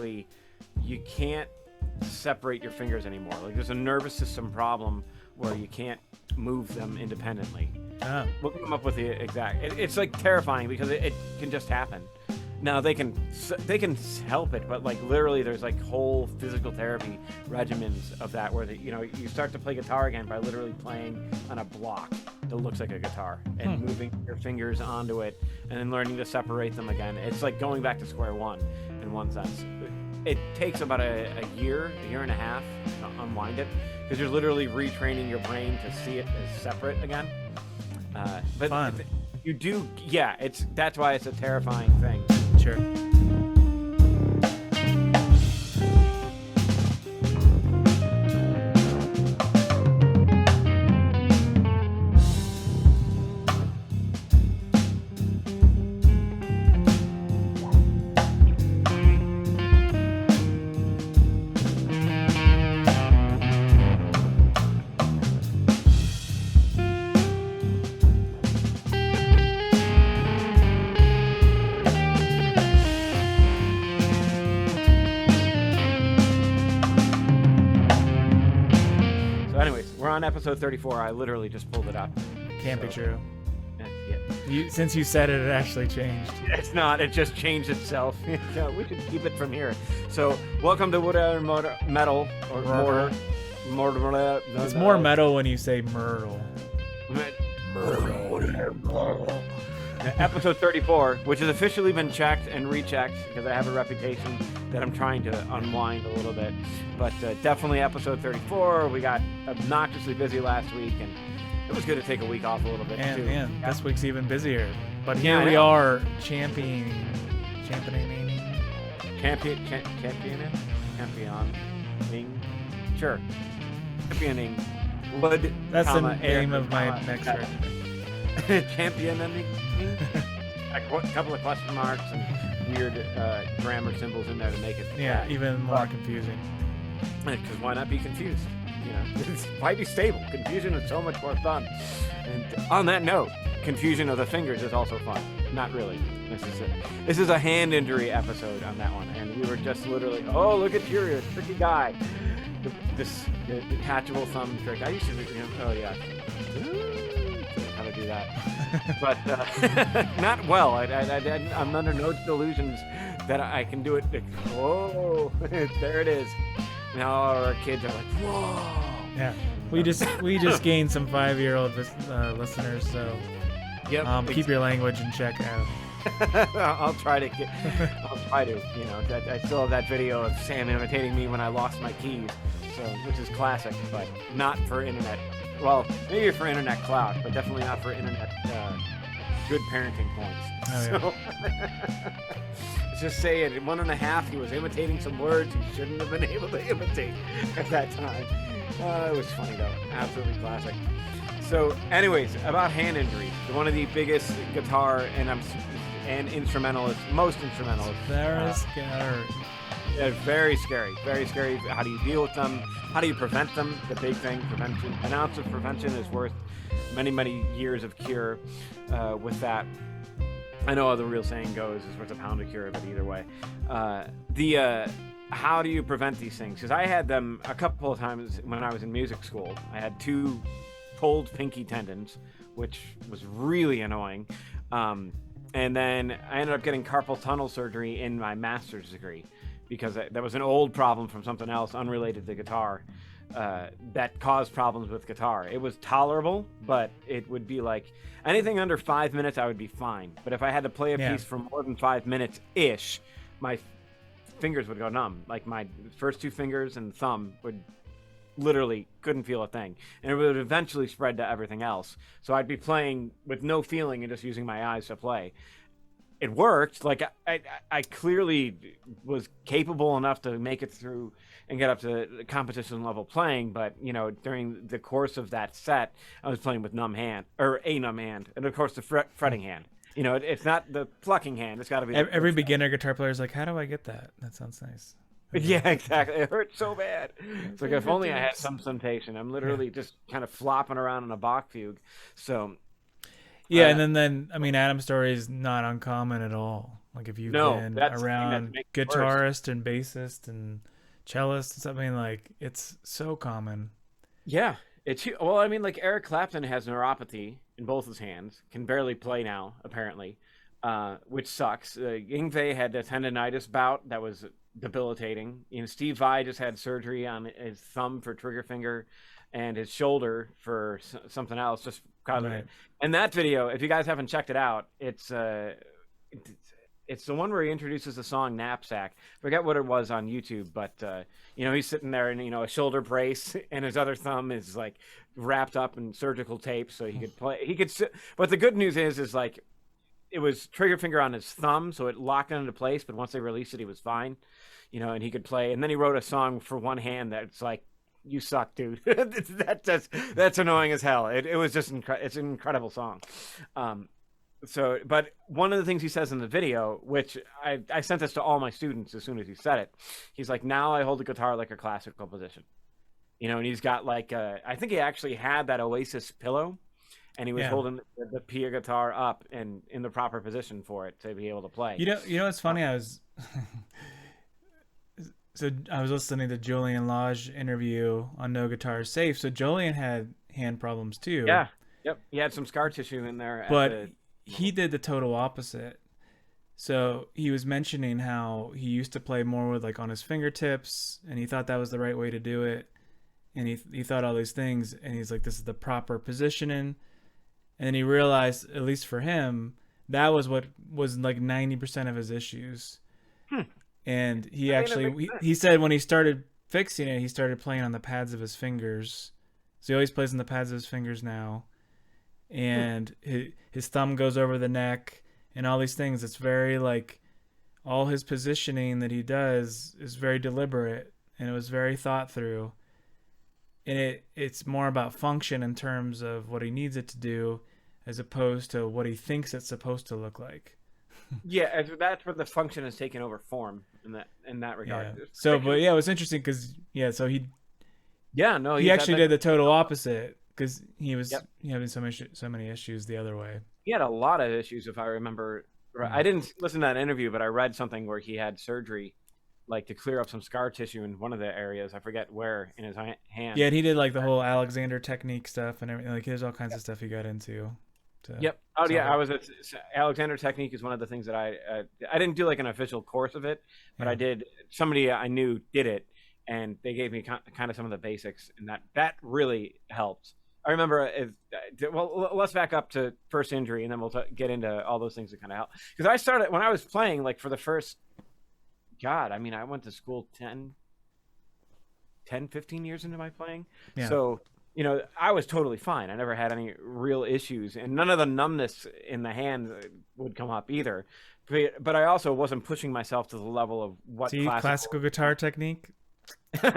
basically you can't separate your fingers anymore. Like there's a nervous system problem where you can't move them independently. We'll come up with the exact. It's like terrifying because it can just happen. Now they can help it, but like literally there's like whole physical therapy regimens of that where you start to play guitar again by literally playing on a block that looks like a guitar and moving your fingers onto it and then learning to separate them again. It's like going back to square one in one sense. It takes about a year and a half to unwind it because you're literally retraining your brain to see it as separate again. But fun. You do, yeah. That's why it's a terrifying thing. Sure. On episode 34, I literally just pulled it up. Can't be true. Yeah. Since you said it, it actually changed. It's not. It just changed itself. Yeah, we should keep it from here. So, welcome to Wood Iron Metal or Mortar. It's more metal when you say Myrtle. Episode 34, which has officially been checked and rechecked because I have a reputation that I'm trying to unwind a little bit. But definitely episode 34. We got obnoxiously busy last week, and it was good to take a week off a little bit too. Man, this week's even busier. But here we are, championing. Wood. That's the name of my next record. Championing. A couple of question marks and weird grammar symbols in there to make it even more confusing. Because why not be confused? Why be stable? Confusion is so much more fun. And on that note, confusion of the fingers is also fun. Not really. This is a hand injury episode on that one, and we were just literally, oh, look at you, tricky guy. This detachable thumb trick. I used to be, oh yeah. How to do that, but not well. I'm under no delusions that I can do it. Whoa, there it is. Now our kids are like, whoa. Yeah, we just gained some 5-year-old listeners, so keep your language in check out. I'll try to. I still have that video of Sam imitating me when I lost my keys, which is classic, but not for internet. Well, maybe for internet clout, but definitely not for internet good parenting points. Oh, yeah. Let's just say at 1.5, he was imitating some words he shouldn't have been able to imitate at that time. It was funny though, absolutely classic. So, anyways, about hand injuries. One of the biggest guitar and instrumentalists, most instrumentalists. Very scary. Yeah, very scary. Very scary. How do you deal with them? How do you prevent them? The big thing, prevention. An ounce of prevention is worth many, many years of cure with that. I know how the real saying goes, it's worth a pound of cure, but either way. How do you prevent these things? Because I had them a couple of times when I was in music school. I had 2 pulled pinky tendons, which was really annoying. And then I ended up getting carpal tunnel surgery in my master's degree because that was an old problem from something else unrelated to guitar that caused problems with guitar. It was tolerable, but it would be like anything under 5 minutes, I would be fine. But if I had to play a piece for more than 5 minutes-ish, my fingers would go numb. Like my first 2 fingers and thumb would literally couldn't feel a thing, and it would eventually spread to everything else. So I'd be playing with no feeling and just using my eyes to play. It worked. Like I clearly was capable enough to make it through and get up to competition level playing, but during the course of that set, I was playing with a numb hand, and of course the fretting hand. It's not the plucking hand. It's got to be every beginner guitar player is like, how do I get that? That sounds nice. Yeah, exactly. It hurts so bad. It's like if only I had some sensation. I'm literally just kind of flopping around in a Bach fugue. So, and then I mean, Adam's story is not uncommon at all. Like if you've No, been that's the thing that around makes it worse. guitarist and bassist and cellist and something, like it's so common. Yeah, well, I mean, like Eric Clapton has neuropathy in both his hands, can barely play now, apparently, which sucks. Yngwie had a tendonitis bout that was debilitating. You know, Steve Vai just had surgery on his thumb for trigger finger, and his shoulder for something else. Just because of Right. it. And that video, if you guys haven't checked it out, it's the one where he introduces the song Knapsack. Forget what it was on YouTube, but you know, he's sitting there in, you know, a shoulder brace, and his other thumb is like wrapped up in surgical tape so he could play. He could but the good news is like it was trigger finger on his thumb, so it locked it into place, but once they released it, he was fine. You know, and he could play. And then he wrote a song for one hand that's like, you suck, dude. That's annoying as hell. It was just it's an incredible song. So, but one of the things he says in the video, which I sent this to all my students as soon as he said it, he's like, now I hold the guitar like a classical position, you know, and he's got like, I think he actually had that Oasis pillow, and he was holding the Pia guitar up and in the proper position for it to be able to play. You know, what's funny? I was, so I was listening to Julian Lage interview on No Guitar is Safe. So Julian had hand problems too. Yeah. Yep. He had some scar tissue in there. But he did the total opposite. So he was mentioning how he used to play more with like on his fingertips, and he thought that was the right way to do it. And he thought all these things, and he's like, this is the proper positioning. And then he realized, at least for him, that was what was like 90% of his issues. And he said when he started fixing it, he started playing on the pads of his fingers. So he always plays on the pads of his fingers now. And his thumb goes over the neck and all these things. It's very like all his positioning that he does is very deliberate, and it was very thought through. And it's more about function in terms of what he needs it to do, as opposed to what he thinks it's supposed to look like. Yeah, that's where the function has taken over form in that regard. Yeah. So, but yeah, it was interesting because so he actually did the total opposite, because he was having so many issues the other way. He had a lot of issues, if I remember. I didn't listen to that interview, but I read something where he had surgery, like to clear up some scar tissue in one of the areas. I forget where in his hand. Yeah, and he did like the whole Alexander technique stuff and everything. Like, there's all kinds of stuff he got into. Yep. Oh yeah, I was Alexander technique is one of the things that I didn't do like an official course of it, but I did. Somebody I knew did it, and they gave me kind of some of the basics, and that really helped. I remember, well, let's back up to first injury, and then we'll get into all those things that kind of help. Because I started, when I was playing, like for the first, I mean, I went to school 15 years into my playing. Yeah. So, you know, I was totally fine. I never had any real issues, and none of the numbness in the hand would come up either. But I also wasn't pushing myself to the level of what classical guitar technique. Now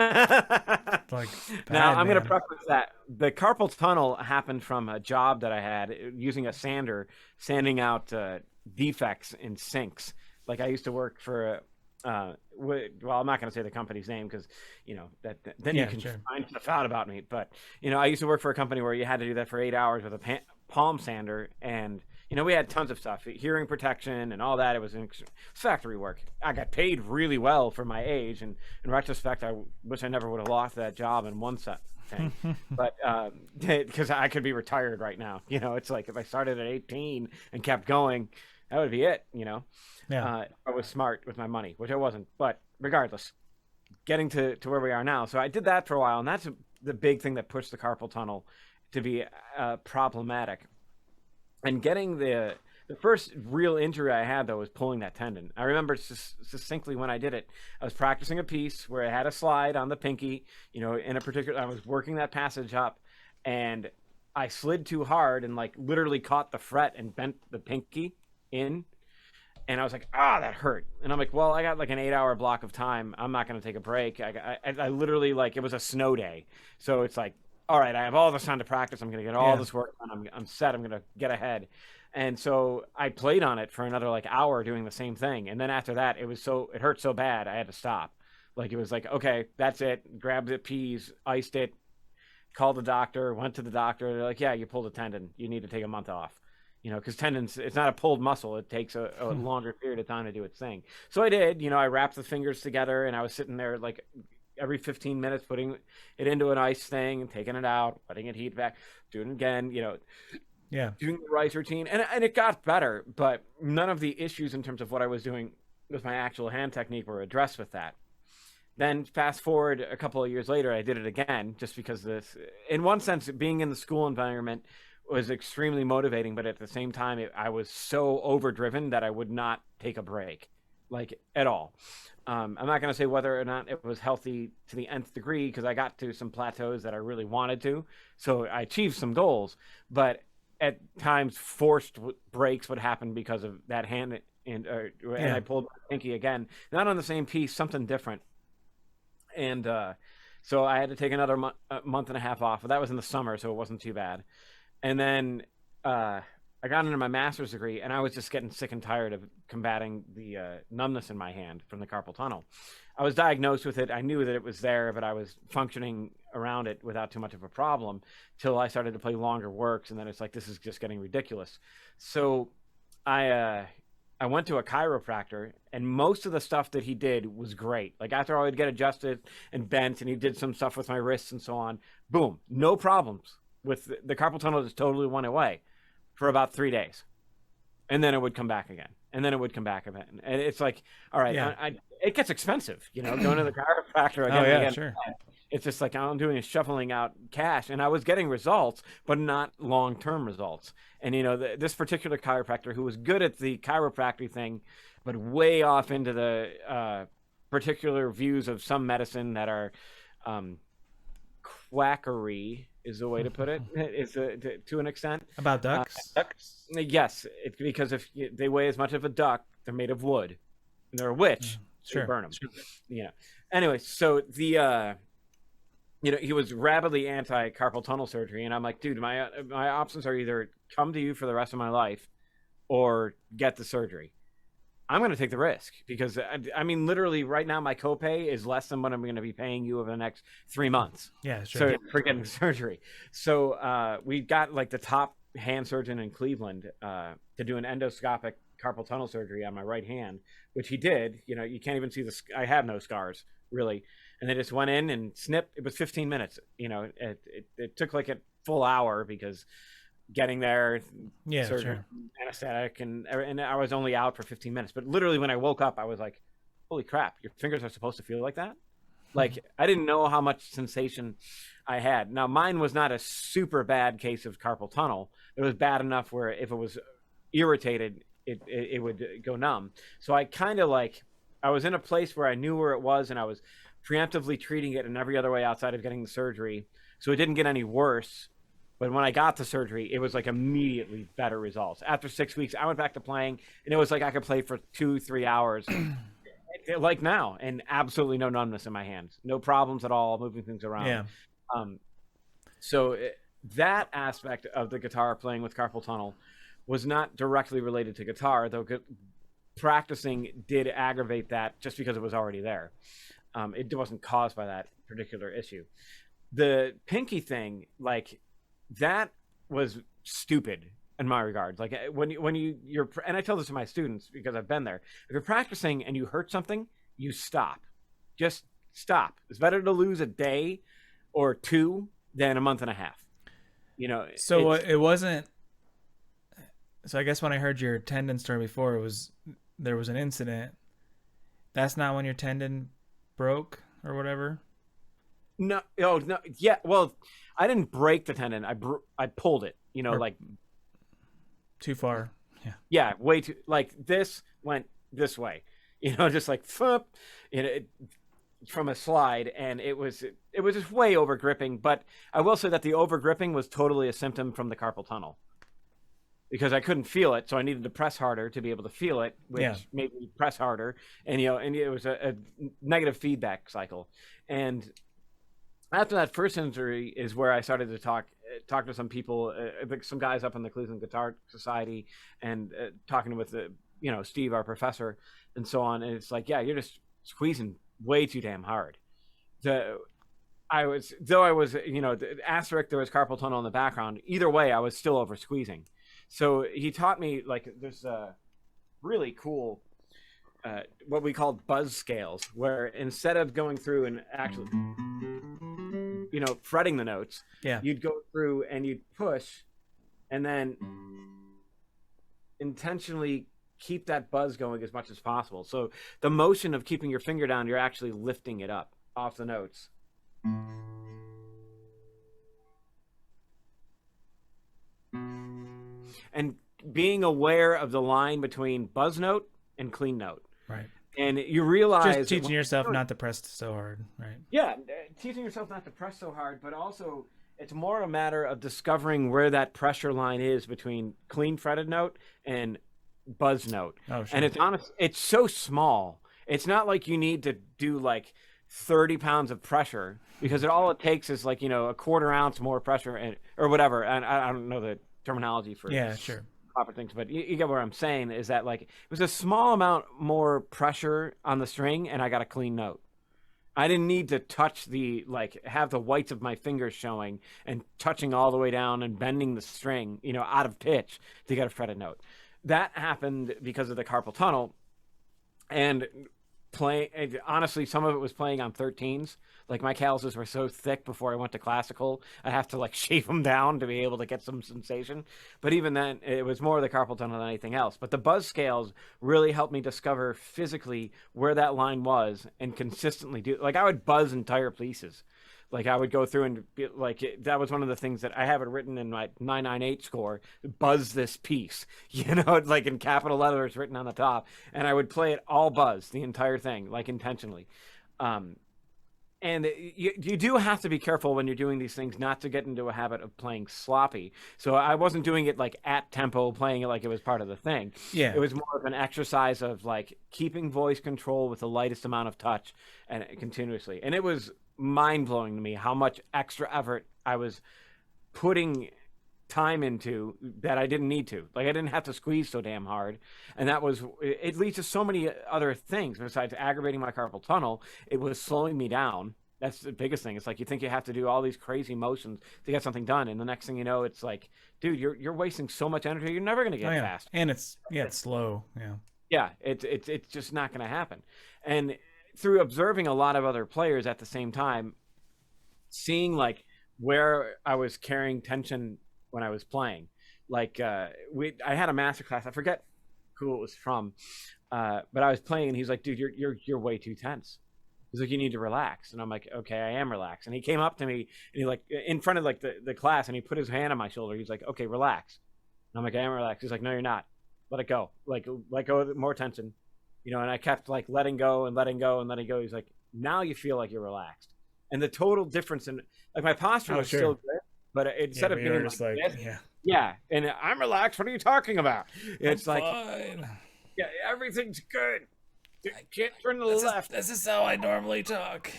I'm going to preface that the carpal tunnel happened from a job that I had using a sander, sanding out defects in sinks. Like I used to work for well, I'm not going to say the company's name because, you know, then you can find stuff out about me. But, you know, I used to work for a company where you had to do that for 8 hours with a palm sander, and you know, we had tons of stuff, hearing protection and all that. It was factory work. I got paid really well for my age, and in retrospect, I wish I never would have lost that job in one thing. But because I could be retired right now. You know, it's like if I started at 18 and kept going, that would be it. You know, I was smart with my money, which I wasn't. But regardless, getting to where we are now. So I did that for a while, and that's the big thing that pushed the carpal tunnel to be problematic. And getting the first real injury I had, though, was pulling that tendon. I remember succinctly when I did it. I was practicing a piece where I had a slide on the pinky, you know, in a particular, I was working that passage up, and I slid too hard and like literally caught the fret and bent the pinky in. And I was like, that hurt. And I'm like, well, I got like an 8-hour block of time. I'm not going to take a break. I literally, like, it was a snow day. So it's like, all right, I have all this time to practice. I'm going to get all this work done. I'm set. I'm going to get ahead. And so I played on it for another like hour doing the same thing. And then after that, it hurt so bad, I had to stop. Like, it was like, okay, that's it. Grabbed the peas, iced it, called the doctor, went to the doctor. They're like, yeah, you pulled a tendon. You need to take a month off. because tendons, it's not a pulled muscle. It takes a longer period of time to do its thing. So I did, I wrapped the fingers together, and I was sitting there like every 15 minutes, putting it into an ice thing and taking it out, letting it heat back, doing it again, doing the rice routine. And it got better, but none of the issues in terms of what I was doing with my actual hand technique were addressed with that. Then fast forward a couple of years later, I did it again, just because in one sense, being in the school environment was extremely motivating, but at the same time, I was so overdriven that I would not take a break, like at all. I'm not going to say whether or not it was healthy to the nth degree, because I got to some plateaus that I really wanted to. So I achieved some goals, but at times forced breaks would happen because of that hand. And I pulled my pinky again, not on the same piece, something different. And so I had to take another month and a half off. But that was in the summer, so it wasn't too bad. And then I got into my master's degree, and I was just getting sick and tired of combating the numbness in my hand from the carpal tunnel. I was diagnosed with it. I knew that it was there, but I was functioning around it without too much of a problem till I started to play longer works. And then it's like, this is just getting ridiculous. So I went to a chiropractor, and most of the stuff that he did was great. Like after I would get adjusted and bent, and he did some stuff with my wrists and so on, boom, no problems with the carpal tunnel. Just totally went away for about 3 days, and then it would come back again, and then it would come back again. And it's like, all right, it gets expensive, going to the chiropractor again. Oh yeah, again. Sure. It's just like I'm doing is shuffling out cash, and I was getting results, but not long-term results. And this particular chiropractor, who was good at the chiropractic thing, but way off into the particular views of some medicine that are quackery, is the way to put it, is to an extent. About ducks? Yes, because if they weigh as much of a duck, they're made of wood, and they're a witch. Sure. You burn them. Sure. Anyway, so the he was rabidly anti-carpal tunnel surgery, and I'm like, dude, my options are either come to you for the rest of my life or get the surgery. I'm going to take the risk, because I mean, literally right now my copay is less than what I'm going to be paying you over the next 3 months. Yeah, sure. So for getting surgery. So we got like the top hand surgeon in Cleveland to do an endoscopic carpal tunnel surgery on my right hand, which he did. You can't even see I have no scars really. And they just went in and snip. It was 15 minutes. It took like a full hour, because getting there, surgery, sure. Anesthetic, and I was only out for 15 minutes. But literally when I woke up, I was like, holy crap, your fingers are supposed to feel like that? Like, I didn't know how much sensation I had. Now, mine was not a super bad case of carpal tunnel. It was bad enough where if it was irritated, it would go numb. So I kind of I was in a place where I knew where it was, and I was preemptively treating it in every other way outside of getting the surgery. So it didn't get any worse. But when I got the surgery, it was like immediately better results. After 6 weeks, I went back to playing, and it was like I could play for 2-3 hours like now, and absolutely no numbness in my hands. No problems at all moving things around. Yeah. So that aspect of the guitar playing with carpal tunnel was not directly related to guitar, though practicing did aggravate that just because it was already there. It wasn't caused by that particular issue. The pinky thing, that was stupid in my regards. Like when you're, and I tell this to my students because I've been there. If you're practicing and you hurt something, you stop. Just stop. It's better to lose a day or 2 than a month and a half. So it wasn't. So I guess when I heard your tendon story before, there was an incident. That's not when your tendon broke or whatever. No. Oh no. Yeah. Well, I didn't break the tendon. I pulled it. Too far. Yeah. Yeah. Way too. This went this way. Just like flip. From a slide, and it was just way over gripping. But I will say that the over gripping was totally a symptom from the carpal tunnel, because I couldn't feel it, so I needed to press harder to be able to feel it, which made me press harder, and it was a negative feedback cycle. And after that first injury is where I started to talk to some people, some guys up in the Cleveland Guitar Society, and talking with Steve, our professor, and so on. And it's like, yeah, you're just squeezing way too damn hard. The asterisk, there was carpal tunnel in the background. Either way, I was still over squeezing. So he taught me like there's really cool what we call buzz scales, where instead of going through and actually, fretting the notes, Yeah. you'd go through and you'd push, and then intentionally keep that buzz going as much as possible. So the motion of keeping your finger down, you're actually lifting it up off the notes. And being aware of the line between buzz note and clean note. Right. And you realize... Just teaching yourself not to press so hard, right? Yeah, teaching yourself not to press so hard, but also it's more a matter of discovering where that pressure line is between clean fretted note and buzz note. Oh, sure. And it's so small. It's not like you need to do like 30 pounds of pressure, because all it takes is like, a quarter ounce more pressure or whatever. And I don't know the terminology for sure. proper things, but you get what I'm saying, is that like it was a small amount more pressure on the string and I got a clean note. I didn't need to touch have the whites of my fingers showing and touching all the way down and bending the string, out of pitch to get a fretted note. That happened because of the carpal tunnel, and honestly, some of it was playing on 13s. Like my calluses were so thick before I went to classical, I have to like shave them down to be able to get some sensation. But even then, it was more the carpal tunnel than anything else. But the buzz scales really helped me discover physically where that line was and consistently do. Like I would buzz entire pieces. Like I would go through and be like, that was one of the things that I have it written in my 998 score, buzz this piece, like in capital letters written on the top. And I would play it all buzz, the entire thing, like intentionally. And you do have to be careful when you're doing these things not to get into a habit of playing sloppy. So I wasn't doing it like at tempo, playing it like it was part of the thing. Yeah. It was more of an exercise of like keeping voice control with the lightest amount of touch and continuously. And it was mind-blowing to me how much extra effort I was putting time into that I didn't need to. Like I didn't have to squeeze so damn hard, and it leads to so many other things besides aggravating my carpal tunnel. It was slowing me down. That's the biggest thing. It's like you think you have to do all these crazy motions to get something done, and the next thing you know, it's like, dude, you're wasting so much energy. You're never gonna get fast. And it's slow. Yeah, it's just not gonna happen. And through observing a lot of other players at the same time, seeing like where I was carrying tension when I was playing, like I had a master class. I forget who it was from, but I was playing and he's like, dude, you're way too tense. He's like, you need to relax. And I'm like, okay, I am relaxed. And he came up to me and he like in front of like the class and he put his hand on my shoulder. He's like, okay, relax. And I'm like, I am relaxed. He's like, no, you're not. Let it go. Like let go of more tension. And I kept like letting go and letting go and letting go. He's like, now you feel like you're relaxed. And the total difference in like my posture was still good, but instead of being like this, and I'm relaxed. What are you talking about? It's like, fine. Yeah, everything's good. Can't turn to the left. This is how I normally talk.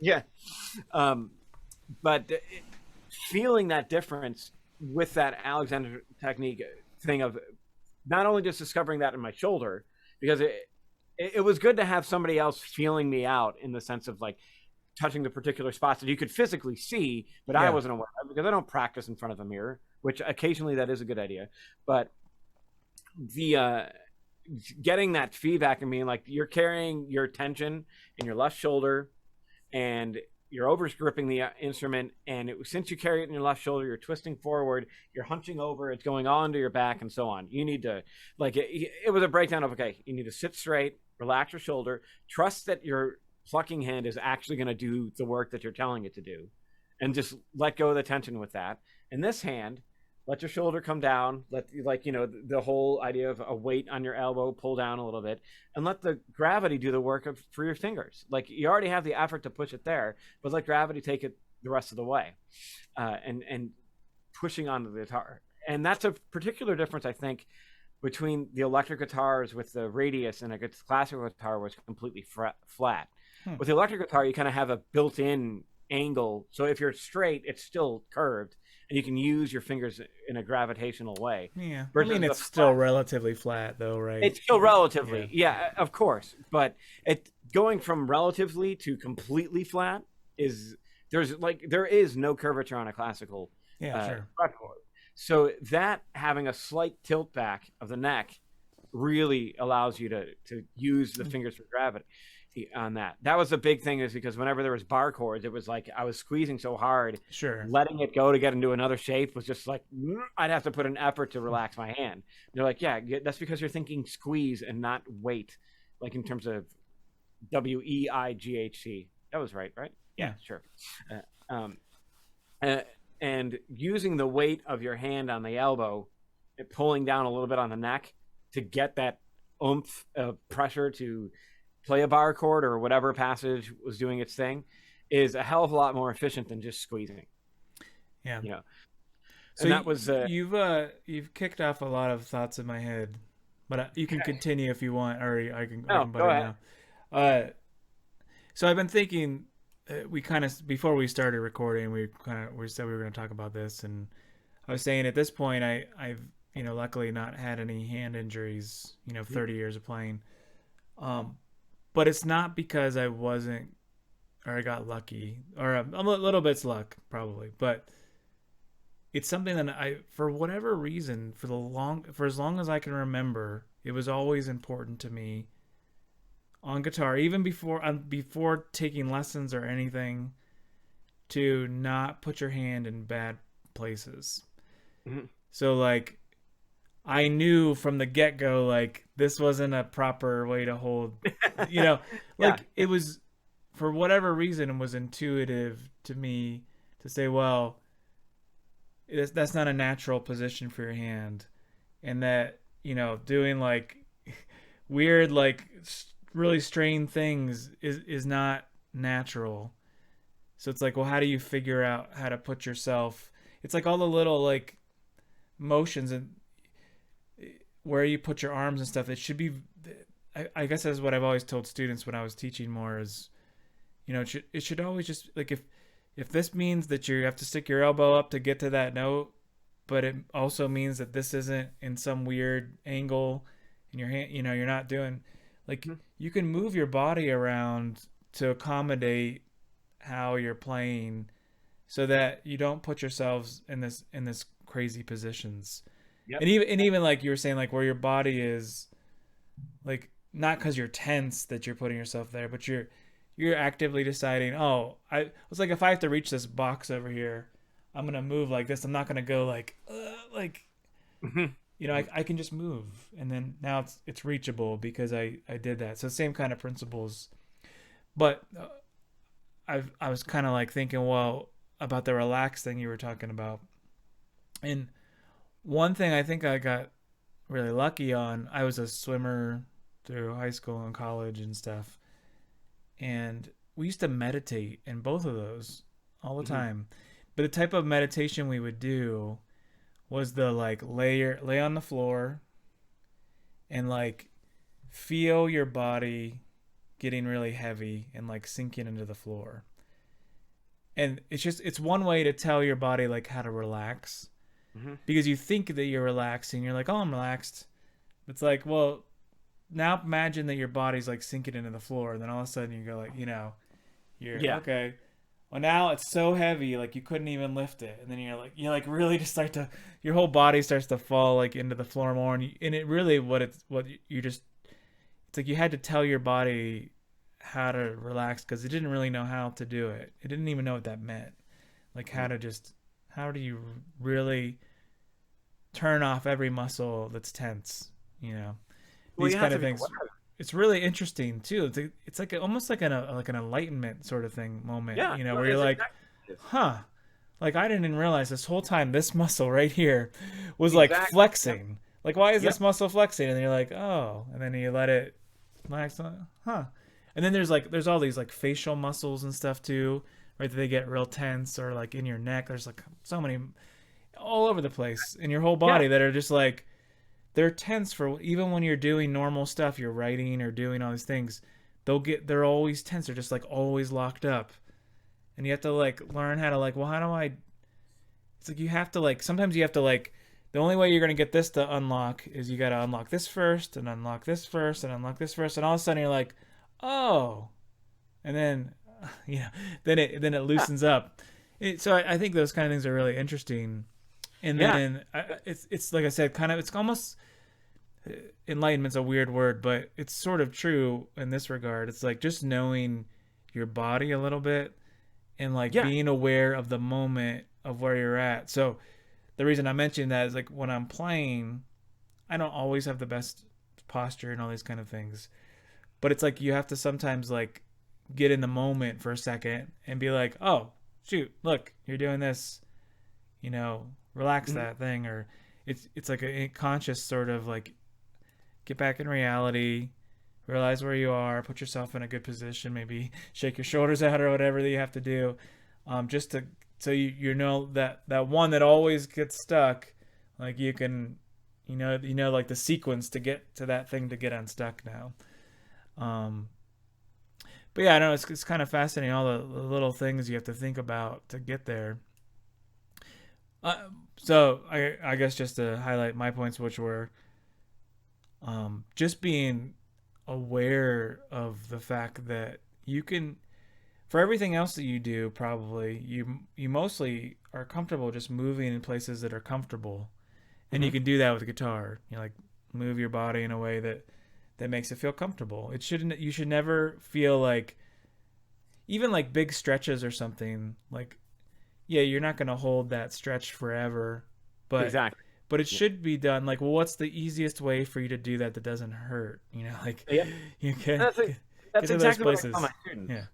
Yeah. But feeling that difference with that Alexander technique thing of not only just discovering that in my shoulder, because it was good to have somebody else feeling me out in the sense of like touching the particular spots that you could physically see, but I wasn't aware of because I don't practice in front of a mirror, which occasionally that is a good idea. But the getting that feedback and being like, you're carrying your tension in your left shoulder and you're over gripping the instrument, and since you carry it in your left shoulder, you're twisting forward, you're hunching over, it's going all into your back and so on. You need to like it was a breakdown of, okay, you need to sit straight, relax your shoulder, trust that your plucking hand is actually going to do the work that you're telling it to do, and just let go of the tension with that. And this hand, let your shoulder come down, let the whole idea of a weight on your elbow pull down a little bit, and let the gravity do the work for your fingers. Like you already have the effort to push it there, but let gravity take it the rest of the way, and pushing onto the guitar. And that's a particular difference, I think, between the electric guitars with the radius and a classical guitar was completely flat. With the electric guitar, you kind of have a built-in angle, so if you're straight, it's still curved, and you can use your fingers in a gravitational way. Yeah, I mean, it's still relatively flat, though, right? It's still relatively, yeah, of course. But going from relatively to completely flat there is no curvature on a classical fretboard. So that having a slight tilt back of the neck really allows you to use the fingers for gravity on that. That was the big thing, is because whenever there was bar chords, it was like I was squeezing so hard, Sure. letting it go to get into another shape was just like I'd have to put an effort to relax my hand. They're like, yeah, that's because you're thinking squeeze and not weight, like in terms of WEIGHT. That was right? Yeah, sure. Um, and using the weight of your hand on the elbow, pulling down a little bit on the neck to get that oomph of pressure to play a bar chord or whatever passage was doing its thing, is a hell of a lot more efficient than just squeezing. Yeah. You know. So and that was you've kicked off a lot of thoughts in my head, but you can continue if you want, or I can go ahead. Now. So I've been thinking. We kind of, before we started recording, we said we were going to talk about this, and I was saying at this point I've luckily not had any hand injuries, 30 years of playing, but it's not because I wasn't, or I got lucky, or a little bit's luck probably, but it's something that I, for whatever reason, for as long as I can remember, it was always important to me on guitar, even before taking lessons or anything, to not put your hand in bad places. Mm-hmm. So like, I knew from the get-go, like, this wasn't a proper way to hold, it was, for whatever reason, it was intuitive to me to say, well, that's not a natural position for your hand, and that, doing like weird, like really strained things is not natural. So it's like, well, how do you figure out how to put yourself, it's like all the little like motions and where you put your arms and stuff, it should be, I guess that's what I've always told students when I was teaching more, is it should always just, like, if this means that you have to stick your elbow up to get to that note, but it also means that this isn't in some weird angle in your hand, you're not doing, like, you can move your body around to accommodate how you're playing, so that you don't put yourselves in this crazy positions. Yep. And even like you were saying, like, where your body is, like, not because you're tense that you're putting yourself there, but you're actively deciding, it's like, if I have to reach this box over here, I'm gonna move like this. I'm not gonna go like I can just move, and then now it's reachable because I did that. So same kind of principles, but I was kind of like thinking, well, about the relaxed thing you were talking about, and one thing I think I got really lucky on, I was a swimmer through high school and college and stuff, and we used to meditate in both of those all the time. But the type of meditation we would do was the like lay on the floor and like feel your body getting really heavy and like sinking into the floor. And it's one way to tell your body like how to relax, because you think that you're relaxing, you're like, oh, I'm relaxed. It's like, well, now imagine that your body's like sinking into the floor, and then all of a sudden you go like, okay. Well, now it's so heavy, like you couldn't even lift it, and then you really just start to, your whole body starts to fall like into the floor more, and it really it's like you had to tell your body how to relax, because it didn't really know how to do it. It didn't even know what that meant, like how do you really turn off every muscle that's tense, these kind of things. It's really interesting too. It's like almost like an enlightenment sort of thing moment, where you're like, huh, like I didn't realize this whole time this muscle right here was like flexing. Yep. Like, why is this muscle flexing? And then you're like, oh, and then you let it relax, huh? And then there's all these like facial muscles and stuff too, right? That they get real tense, or like in your neck. There's like so many all over the place in your whole body that are just like, they're tense for even when you're doing normal stuff, you're writing or doing all these things, they're always tense. They're just like always locked up. And you have to like learn how to like, well, how do I, it's like you have to like, sometimes you have to like, the only way you're going to get this to unlock is you got to unlock this first and unlock this first and unlock this first. And all of a sudden you're like, oh, and then, then it loosens up. So I think those kind of things are really interesting. And Yeah. then it's like I said, kind of, it's almost, enlightenment's a weird word, but it's sort of true in this regard. It's like just knowing your body a little bit and like Yeah. being aware of the moment of where you're at. So the reason I mentioned that is like when I'm playing, I don't always have the best posture and all these kind of things. But it's like you have to sometimes like get in the moment for a second and be like, oh, shoot, look, you're doing this, relax Mhm. that thing. Or it's like a conscious sort of like get back in reality, realize where you are, put yourself in a good position, maybe shake your shoulders out or whatever that you have to do, just to so you know that one that always gets stuck, like you can, like the sequence to get to that thing to get unstuck now. Um, but yeah, I know it's kind of fascinating all the little things you have to think about to get there. So I guess just to highlight my points, which were just being aware of the fact that you can, for everything else that you do, probably you mostly are comfortable just moving in places that are comfortable, and you Mhm. can do that with a guitar. Like move your body in a way that makes it feel comfortable. It shouldn't. You should never feel like, even like big stretches or something. Like, yeah, you're not gonna hold that stretch forever, but Exactly. it Yeah. should be done. Like, well, what's the easiest way for you to do that doesn't hurt? Like Yep. you can That's it. get That's to those exactly what I tell places. my students. Yeah.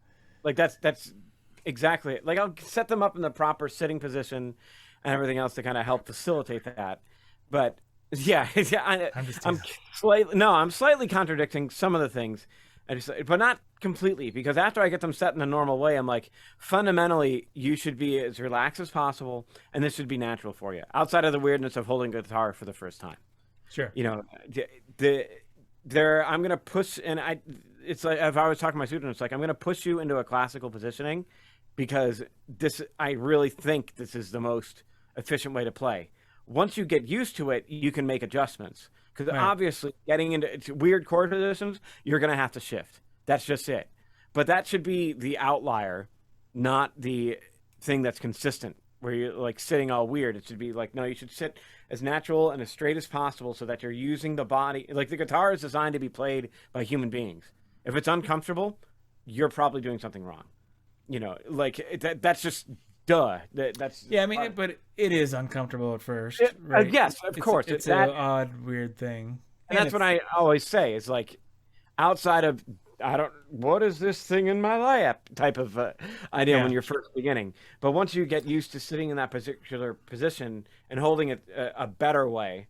Like that's exactly it. Like I'll set them up in the proper sitting position and everything else to kind of help facilitate that. But yeah, yeah, I'm just I'm teasing. slightly no, I'm slightly contradicting some of the things. But not completely, because after I get them set in a normal way, I'm like, fundamentally, you should be as relaxed as possible, and this should be natural for you, outside of the weirdness of holding a guitar for the first time. Sure. You know, the there I'm gonna push, and it's like if I was talking to my students, like I'm gonna push you into a classical positioning because this I really think this is the most efficient way to play. Once you get used to it, you can make adjustments, because Right. obviously getting into weird chord positions, you're gonna have to shift. That's just it. But that should be the outlier, not the thing that's consistent where you're like sitting all weird. It should be like, no, you should sit as natural and as straight as possible so that you're using the body. Like the guitar is designed to be played by human beings. If it's uncomfortable, you're probably doing something wrong. Like that's just duh. That's Yeah, I mean, but it is uncomfortable at first, right? yes, of course. It's That a odd, weird thing, and and that's what it's I always say is like outside of I don't what is this thing in my lap type of idea when yeah. you're first beginning. But once you get used to sitting in that particular position and holding it a better way,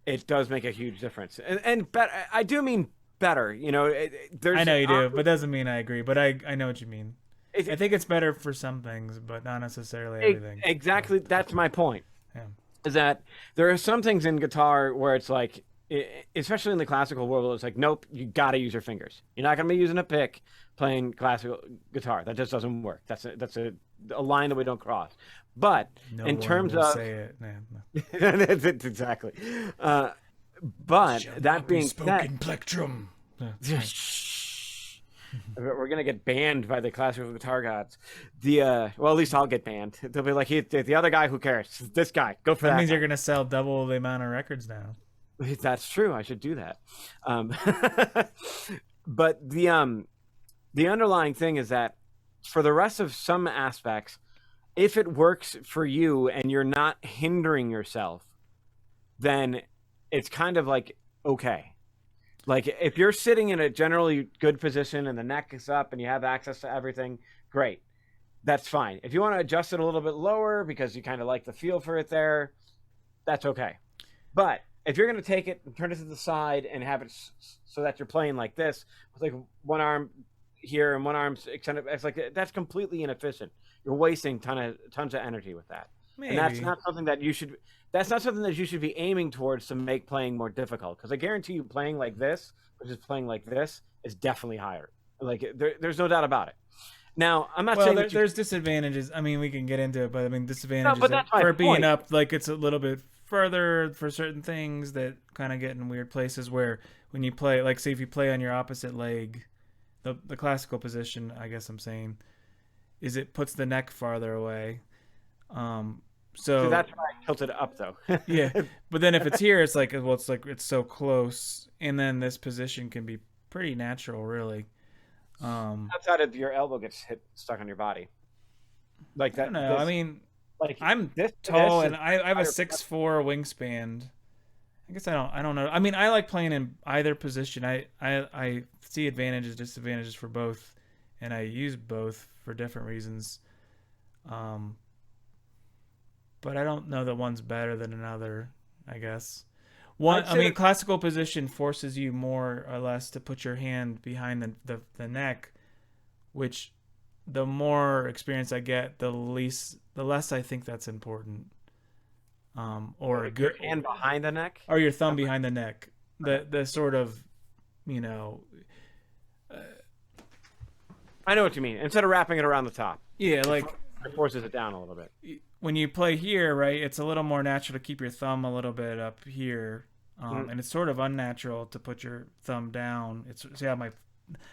it does make a huge difference. And better, I do mean better. I There's know you do, but doesn't mean I agree. But I know what you mean. I it, think it's better for some things, but not necessarily everything. So, exactly that's my point. yeah. Is that there are some things in guitar where it's like especially in the classical world, it's like, nope, you got to use your fingers. You're not going to be using a pick playing classical guitar. That just doesn't work. That's a line that we don't cross. But No in one terms will of say it. Nah, no. exactly, but Shall that not be being said, spoken plectrum. we're gonna get banned by the classical guitar gods. Well, at least I'll get banned. They'll be like, the other guy, who cares? This guy, go for That that means guy. you're gonna sell double the amount of records now. That's true. I should do that. Um, but the underlying thing is that for the rest of some aspects, if it works for you and you're not hindering yourself, then it's kind of like okay. Like if you're sitting in a generally good position and the neck is up and you have access to everything, great. That's fine. If you want to adjust it a little bit lower because you kind of like the feel for it there, that's okay. But if you're going to take it and turn it to the side and have it so that you're playing like this with like one arm here and one arm extended, it's like that's completely inefficient. You're wasting tons of energy with that. And that's Maybe. not something that you should that's not something that you should be aiming towards to make playing more difficult, because I guarantee you playing like this versus playing like this is definitely higher. Like there's no doubt about it. Now, I'm not Well, saying that you there's disadvantages. I mean, we can get into it, but I mean, no, disadvantages but that's my for being point. up, like it's a little bit further for certain things that kind of get in weird places where when you play, like say if you play on your opposite leg, the classical position, I guess I'm saying, is it puts the neck farther away. Um, So So that's why I tilted it up, though. yeah, but then if it's here, it's like, well, it's like it's so close, and then this position can be pretty natural, really. Outside of your elbow gets stuck on your body, like I don't that. know. I mean, Like I'm this, tall this and is I have a higher. 6'4" wingspan. I guess I don't know. I mean, I like playing in either position. I see advantages, disadvantages for both, and I use both for different reasons. Um, but I don't know that one's better than another, I guess. One, I'd I say mean, that, classical position forces you more or less to put your hand behind the neck, which the more experience I get, the less I think that's important. Or a like your good, hand behind the neck. or your thumb behind the neck. The sort of, you know, I know what you mean. Instead of wrapping it around the top, yeah, like it forces it down a little bit. when you play here, right? It's a little more natural to keep your thumb a little bit up here, and it's sort of unnatural to put your thumb down. It's see how I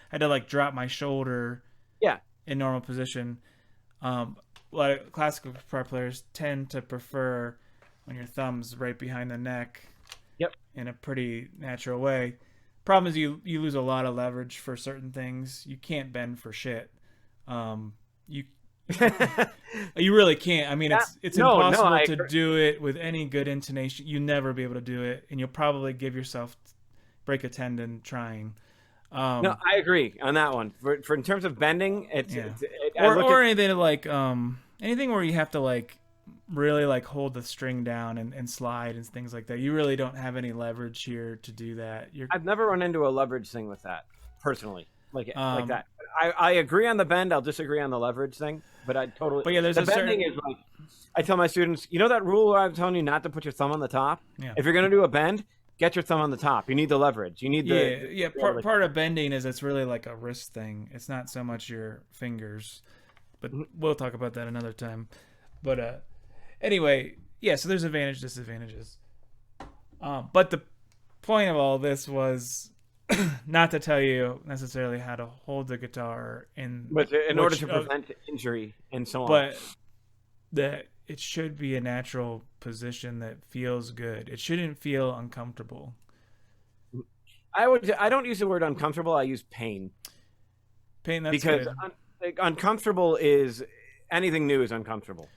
had to like drop my shoulder Yeah, in normal position. Like classical guitar players tend to prefer when your thumb's right behind the neck. Yep. In a pretty natural way. Problem is you lose a lot of leverage for certain things. You can't bend for shit. You you really can't. I mean, it's impossible to do it with any good intonation. You never be able to do it, and you'll probably break a tendon trying. No, I agree on that one. For in terms of bending, or anything like anything where you have to like really like hold the string down and slide and things like that. You really don't have any leverage here to do that. I've never run into a leverage thing with that personally, like that. I agree on the bend. I'll disagree on the leverage thing, but I totally. But yeah, there's the bending is like I tell my students, you know that rule where I'm telling you not to put your thumb on the top. Yeah. If you're gonna do a bend, get your thumb on the top. You need the leverage. You need the Part of bending is it's really like a wrist thing. It's not so much your fingers, but we'll talk about that another time. But anyway, yeah. So there's advantages, disadvantages. But the point of all this was not to tell you necessarily how to hold the guitar in order to prevent injury and so on. But that it should be a natural position that feels good. It shouldn't feel uncomfortable. I don't use the word uncomfortable. I use pain. Pain. That's because good. Uncomfortable is anything new is uncomfortable.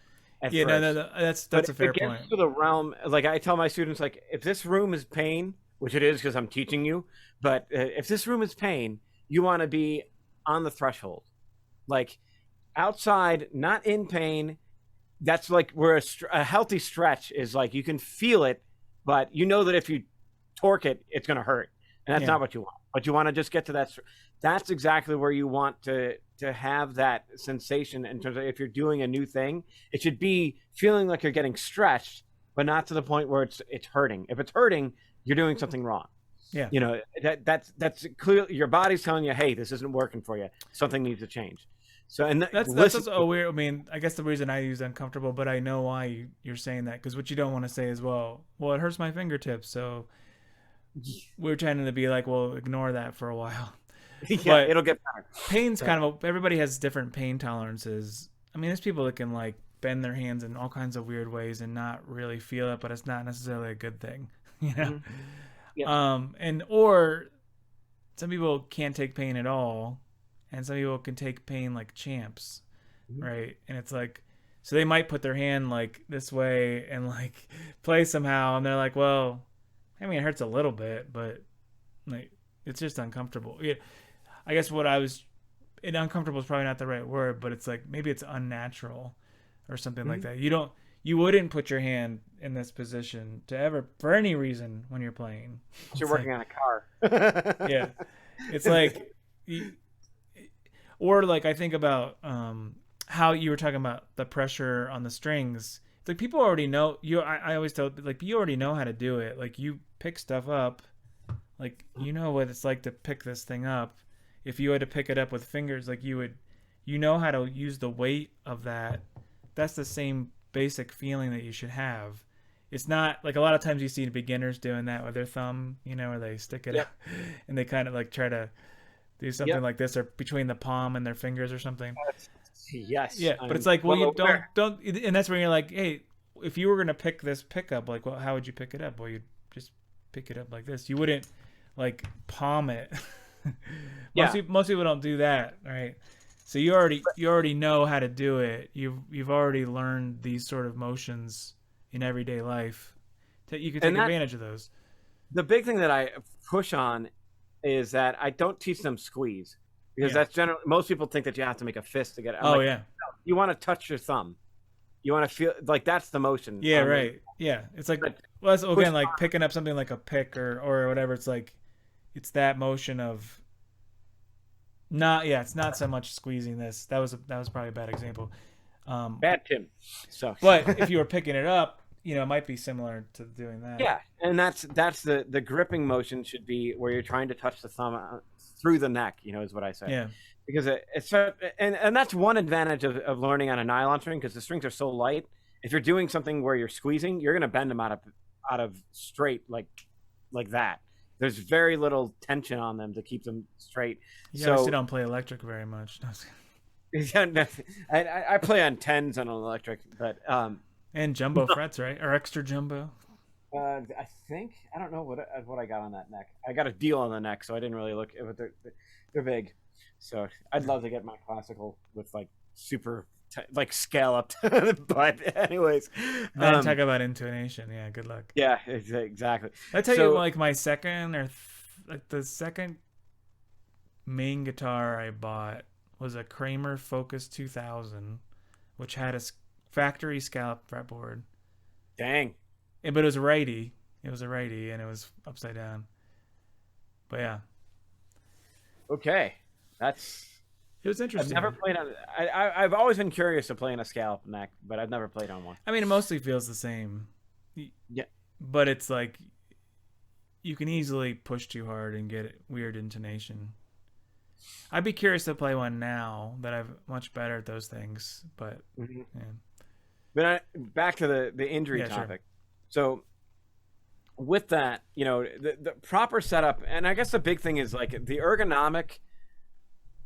Yeah, no, that's a fair point. It gets to the realm, like I tell my students, like if this room is pain, which it is because I'm teaching you, but if this room is pain, you want to be on the threshold, like outside, not in pain. That's like where a healthy stretch is like you can feel it, but you know that if you torque it, it's going to hurt. And that's not what you want. But you want to just get to that. That's exactly where you want to have that sensation in terms of if you're doing a new thing. It should be feeling like you're getting stretched, but not to the point where it's hurting. If it's hurting, you're doing something wrong. Yeah. You know, that's clear. Your body's telling you, hey, this isn't working for you. Something needs to change. So and that's a weird. I mean, I guess the reason I use uncomfortable, but I know why you're saying that, because what you don't want to say is, well, it hurts my fingertips, so we're trying to be like, well, ignore that for a while. Yeah, but it'll get better. Pain's kind of everybody has different pain tolerances. I mean, there's people that can like bend their hands in all kinds of weird ways and not really feel it, but it's not necessarily a good thing, you know. Mm-hmm. Yeah. Or some people can't take pain at all. And some people can take pain like champs, right? And it's like, so they might put their hand like this way and like play somehow, and they're like, well, I mean, it hurts a little bit, but like it's just uncomfortable. Yeah, I guess uncomfortable is probably not the right word, but it's like maybe it's unnatural or something like that. You wouldn't put your hand in this position to ever for any reason when you're playing. You're working on a car. Yeah, it's like. Or like I think about how you were talking about the pressure on the strings. It's like people already know you. I always tell like you already know how to do it. Like you pick stuff up, like you know what it's like to pick this thing up. If you had to pick it up with fingers, like you know how to use the weight of that. That's the same basic feeling that you should have. It's not like a lot of times you see beginners doing that with their thumb, you know, where they stick it up and they kind of like try to do something like this or between the palm and their fingers or something. Yes. Yeah, but it's like, well, you don't, and that's where you're like, hey, if you were gonna pick this pickup, like, well, how would you pick it up? Well, you'd just pick it up like this. You wouldn't like palm it. Yeah. Most people don't do that, right? So you already know how to do it. You've already learned these sort of motions in everyday life. That you can take advantage of those. The big thing that I push on is that I don't teach them squeeze, because that's generally, most people think that you have to make a fist to get it. I'm like, yeah. no, you want to touch your thumb. You want to feel like that's the motion. Yeah, right. Yeah, it's like, well, that's, again, like picking up something like a pick or whatever. It's like, it's that motion of not. Yeah, it's not so much squeezing this. That was probably a bad example. Bad Tim. So, but if you were picking it up, it might be similar to doing that. Yeah, and that's the gripping motion should be where you're trying to touch the thumb through the neck. Is what I say. Yeah. Because it's and that's one advantage of learning on a nylon string, because the strings are so light. If you're doing something where you're squeezing, you're going to bend them out of straight like that. There's very little tension on them to keep them straight. Yeah, so, I don't play electric very much. I play on 10s on an electric, but and jumbo frets, right? Or extra jumbo. I think, I don't know what I got on that neck. I got a deal on the neck, so I didn't really look. But they're big. So I'd love to get my classical with like super like scalloped. But anyways, then talk about intonation. Yeah, good luck. Yeah, exactly. I tell you, like my second like the second main guitar I bought was a Kramer Focus 2000, which had a factory scallop fretboard. Dang. But it was a righty. It was a righty, and it was upside down. But yeah. Okay. It was interesting. I've never played on. I've always been curious to play on a scallop neck, but I've never played on one. I mean, it mostly feels the same. Yeah. But it's like you can easily push too hard and get weird intonation. I'd be curious to play one now that I'm much better at those things. But yeah. But back to the injury topic. Sure. So with that, the proper setup, and I guess the big thing is like the ergonomic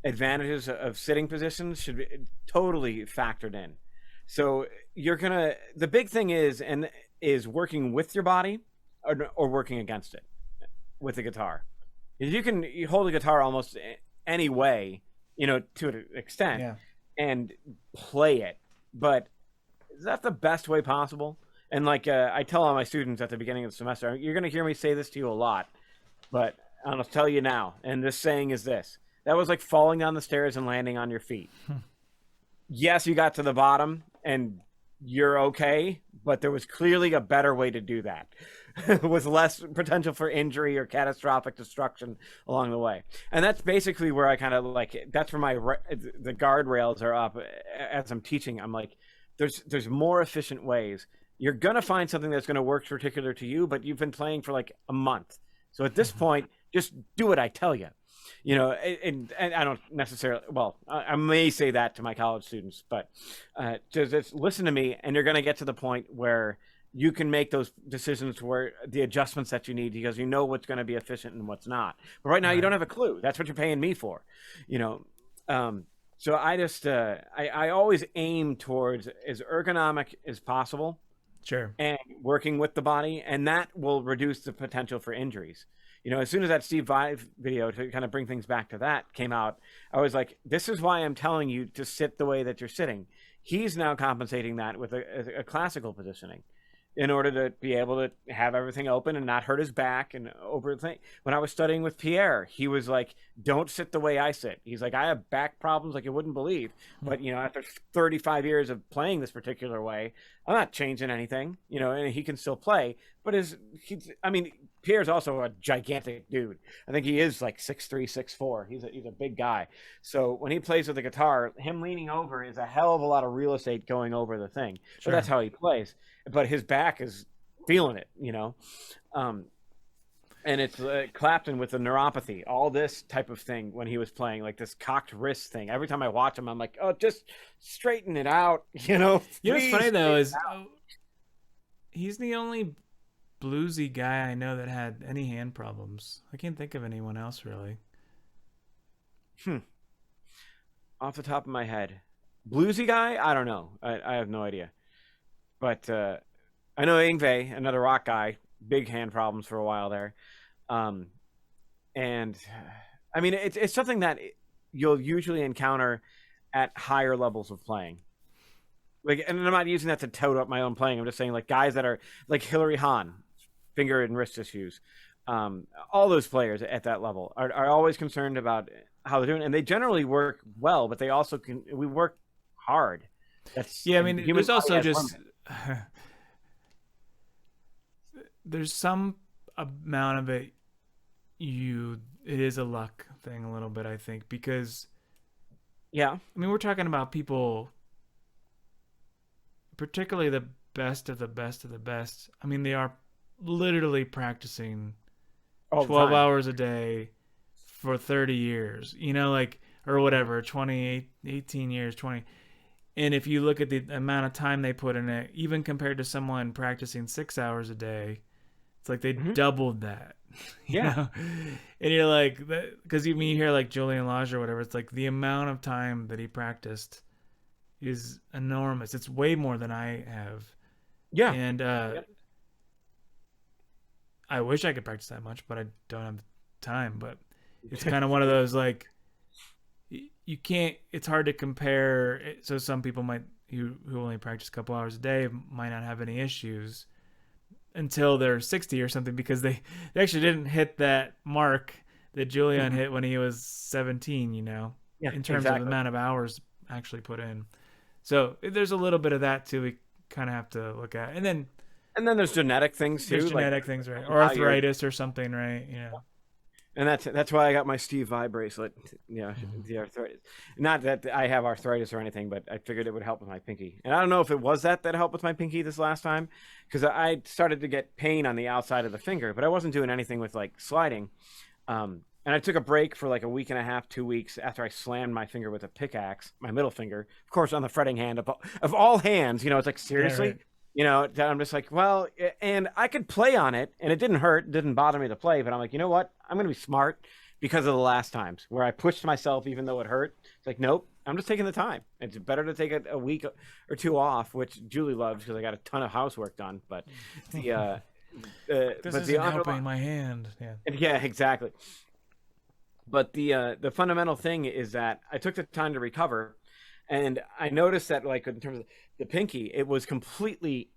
advantages of sitting positions should be totally factored in. So the big thing is working with your body or working against it with the guitar. You hold a guitar almost any way, to an extent, and play it, but is that the best way possible? And like I tell all my students at the beginning of the semester, you're going to hear me say this to you a lot, but I'll tell you now. And this saying is this: that was like falling down the stairs and landing on your feet. Yes, you got to the bottom and you're okay, but there was clearly a better way to do that with less potential for injury or catastrophic destruction along the way. And that's basically where I kind of like, that's where the guardrails are up as I'm teaching. I'm like, there's more efficient ways. You're going to find something that's going to work particular to you, but you've been playing for like a month. So at this point, just do what I tell you. And I don't necessarily, well, I may say that to my college students, but just listen to me, and you're going to get to the point where you can make those decisions where the adjustments that you need, because you know what's going to be efficient and what's not. But right now, you don't have a clue. That's what you're paying me for, So I just, I always aim towards as ergonomic as possible. Sure. And working with the body, and that will reduce the potential for injuries. As soon as that Steve Vai video, to kind of bring things back to that, came out, I was like, this is why I'm telling you to sit the way that you're sitting. He's now compensating that with a classical positioning in order to be able to have everything open and not hurt his back and overthink. When I was studying with Pierre, he was like, don't sit the way I sit. He's like, I have back problems like you wouldn't believe. But, after 35 years of playing this particular way, I'm not changing anything, and he can still play. But Pierre's also a gigantic dude. I think he is like 6'3", 6'4". He's a big guy. So when he plays with the guitar, him leaning over is a hell of a lot of real estate going over the thing. Sure. So that's how he plays. But his back is feeling it, and it's Clapton with the neuropathy, all this type of thing when he was playing, like this cocked wrist thing. Every time I watch him, I'm like, oh, just straighten it out, What's funny though is he's the only bluesy guy I know that had any hand problems. I can't think of anyone else really. Off the top of my head, bluesy guy, I don't know. I have no idea. but I know Ingve, another rock guy, big hand problems for a while there. And I mean, it's something that you'll usually encounter at higher levels of playing. Like, and I'm not using that to tout up my own playing. I'm just saying, like, guys that are like Hillary Hahn, finger and wrist issues. All those players at that level are always concerned about how they're doing, and they generally work well, but they also we work hard. That's I mean, there's also just there's some amount of it. It is a luck thing a little bit, I think, because I mean, we're talking about people, particularly the best of the best of the best. I mean, they are literally practicing 12 hours a day for 30 years, like, or whatever, 18 years, 20. And if you look at the amount of time they put in it, even compared to someone practicing 6 hours a day, it's like they doubled that. You know? And you're like, because you hear like Julian Lage or whatever, it's like the amount of time that he practiced is enormous. It's way more than I have. Yeah. And I wish I could practice that much, but I don't have time. But it's kind of one of those, like, you can't, it's hard to compare. So some people who only practice a couple hours a day might not have any issues until they're 60 or something, because they actually didn't hit that mark that Julian hit when he was 17, in terms of the amount of hours actually put in. So there's a little bit of that too. We kind of have to look at, and then there's genetic things too. There's genetic things, right? Or arthritis or something, right? Yeah. And that's why I got my Steve Vai bracelet. The arthritis. Not that I have arthritis or anything, but I figured it would help with my pinky. And I don't know if it was that helped with my pinky this last time, because I started to get pain on the outside of the finger, but I wasn't doing anything with like sliding. And I took a break for like a week and a half, 2 weeks after I slammed my finger with a pickaxe, my middle finger, of course, on the fretting hand of all hands. It's like, seriously. Yeah, right. I'm just like, well, and I could play on it, and it didn't hurt, didn't bother me to play, but I'm like, you know what? I'm going to be smart, because of the last times where I pushed myself even though it hurt. It's like, nope, I'm just taking the time. It's better to take a week or two off, which Julie loves because I got a ton of housework done. But this isn't helping my hand. Yeah, exactly. But the fundamental thing is that I took the time to recover, and I noticed that, like, in terms of the pinky, it was completely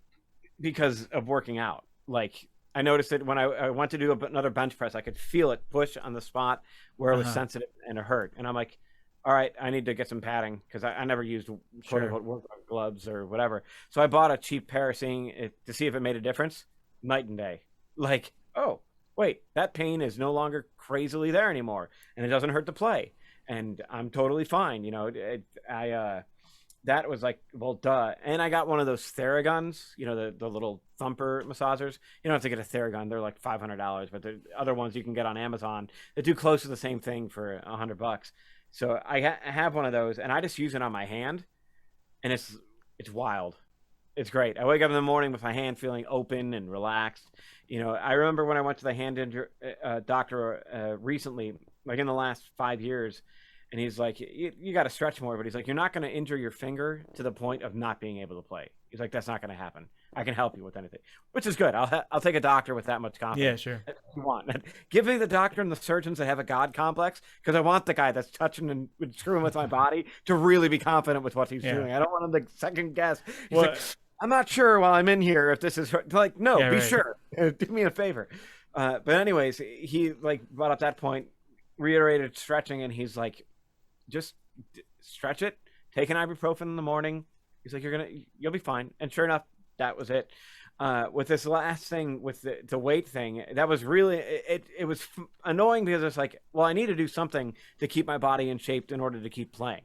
because of working out. Like, I noticed it when I went to do another bench press, I could feel it push on the spot where it was sensitive and it hurt. And I'm like, all right, I need to get some padding, because I never used quote unquote workout gloves or whatever. So I bought a cheap pair, seeing it to see if it made a difference. Night and day. Like, oh, wait, that pain is no longer crazily there anymore, and it doesn't hurt to play, and I'm totally fine. That was like, well, duh. And I got one of those Theraguns, the little thumper massagers. You don't have to get a Theragun; they're like $500, but the other ones you can get on Amazon that do close to the same thing for $100. So I have one of those, and I just use it on my hand, and it's wild. It's great. I wake up in the morning with my hand feeling open and relaxed. I remember when I went to the hand doctor recently, like in the last 5 years. And he's like, you got to stretch more. But he's like, you're not going to injure your finger to the point of not being able to play. He's like, that's not going to happen. I can help you with anything, which is good. I'll take a doctor with that much confidence. Yeah, sure. That's what you want. Give me the doctor and the surgeons that have a God complex, because I want the guy that's touching and screwing with my body to really be confident with what he's doing. I don't want him to second guess. He's like, I'm not sure while I'm in here if this is like, no, be sure. Do me a favor. But anyways, he like brought up that point, reiterated stretching, and he's like, just stretch it, take an ibuprofen in the morning. He's like, you'll be fine. And sure enough, that was it. With this last thing, with the weight thing, that was really, it was annoying, because it's like, well, I need to do something to keep my body in shape in order to keep playing.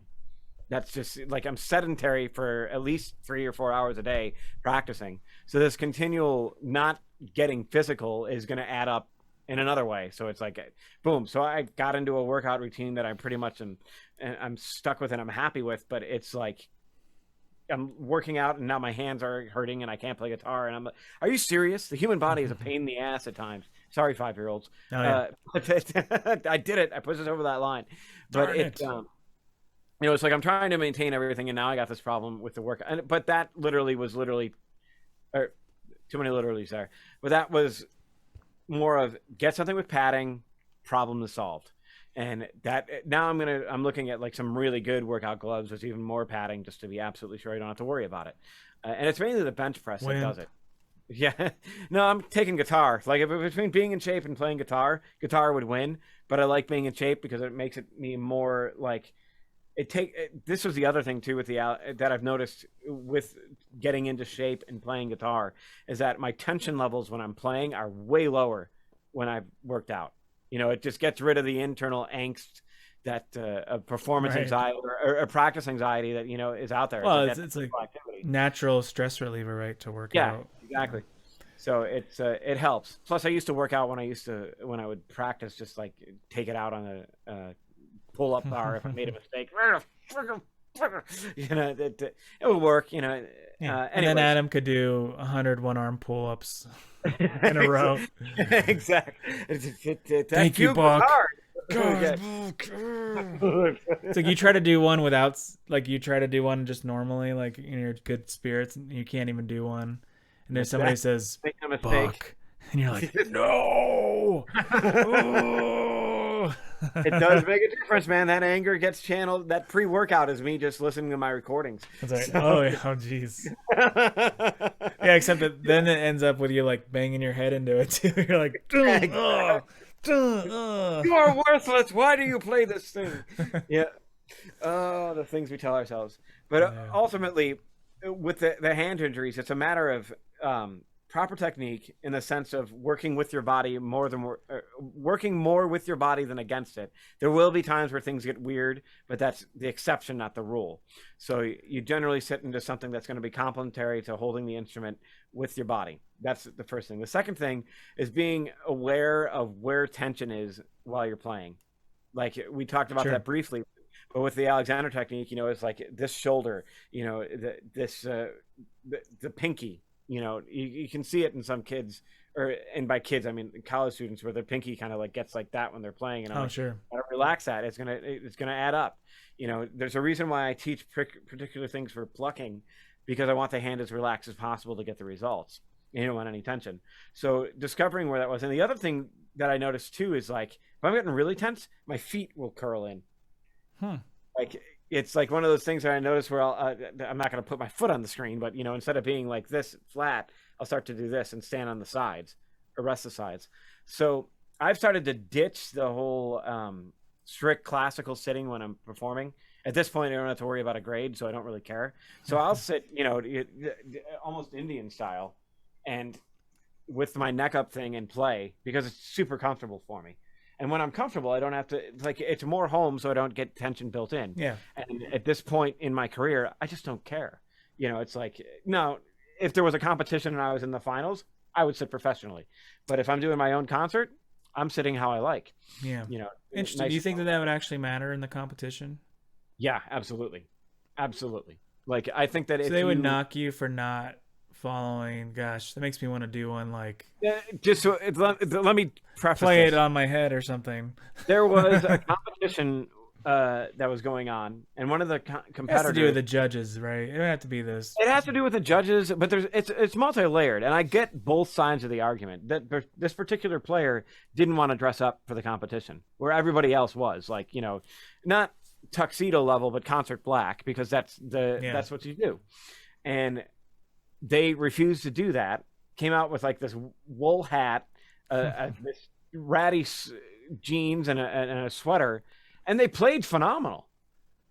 That's just like, I'm sedentary for at least 3 or 4 hours a day practicing. So this continual not getting physical is going to add up in another way. So it's like, boom. So I got into a workout routine that I pretty much I'm stuck with and I'm happy with, but it's like, I'm working out and now my hands are hurting and I can't play guitar. And I'm like, are you serious? The human body is a pain in the ass at times. Sorry, 5-year-olds. Oh, yeah. I did it. I pushed it over that line. But it's like I'm trying to maintain everything, and now I got this problem with the work. But that was literally or too many literallys there. But that was more of get something with padding, problem is solved. And that now I'm looking at like some really good workout gloves with even more padding just to be absolutely sure I don't have to worry about it. And it's mainly the bench press that does it. Yeah. No, I'm taking guitar. Like if between being in shape and playing guitar would win. But I like being in shape because it makes me more like this was the other thing too with that I've noticed with getting into shape and playing guitar is that my tension levels when I'm playing are way lower when I've worked out. It just gets rid of the internal angst that performance anxiety or practice anxiety that is out there. Well, it's like natural stress reliever, right? To work out. Yeah, exactly. So it helps. Plus, I used to work out when I would practice, just like take it out on a pull-up bar if I made a mistake. It would work. Yeah. And then Adam could do 100 one-arm pull-ups in a row. Exactly. Thank you, Buck. It's like you try to do one just normally, like in your good spirits, and you can't even do one. And then somebody says, Buck. And you're like, no. It does make a difference, man. That anger gets channeled. That pre-workout is me just listening to my recordings. That's right. Oh, jeez. Yeah, except that then it ends up with you like banging your head into it too. You're like, you are worthless. Why do you play this thing? Yeah. Oh, the things we tell ourselves. But ultimately, with the hand injuries, it's a matter of proper technique in the sense of working with your body working more with your body than against it. There will be times where things get weird, but that's the exception, not the rule. So you generally sit into something that's going to be complementary to holding the instrument with your body. That's the first thing. The second thing is being aware of where tension is while you're playing. Like we talked about that briefly, but with the Alexander technique, it's like this shoulder, the pinky. You can see it in some kids, and by kids I mean college students, where their pinky kind of like gets like that when they're playing. And gotta relax that. It's gonna add up. There's a reason why I teach particular things for plucking, because I want the hand as relaxed as possible to get the results. You don't want any tension. So discovering where that was, and the other thing that I noticed too is like if I'm getting really tense, my feet will curl in. Like. It's like one of those things that I notice where I'm not going to put my foot on the screen, but, instead of being like this flat, I'll start to do this and stand on the sides or rest the sides. So I've started to ditch the whole strict classical sitting when I'm performing. At this point, I don't have to worry about a grade, so I don't really care. So I'll sit, almost Indian style and with my neck up thing and play because it's super comfortable for me. And when I'm comfortable, I don't have to, it's more home, so I don't get tension built in. Yeah. And at this point in my career, I just don't care. It's like, no, if there was a competition and I was in the finals, I would sit professionally. But if I'm doing my own concert, I'm sitting how I like. Yeah. Interesting. Do you think that would actually matter in the competition? Yeah, absolutely. Absolutely. Like, I think that so they would knock you for not following. Gosh, that makes me want to do one. Like, just so let me preface play it on my head or something. There was a competition that was going on, and one of the competitors. It has to do with the judges, right? It doesn't have to be this. It has to do with the judges, but it's multi-layered, and I get both sides of the argument. That this particular player didn't want to dress up for the competition, where everybody else was, like, not tuxedo level, but concert black, because that's what you do, and they refused to do that. Came out with like this wool hat, this ratty jeans, and a sweater, and they played phenomenal.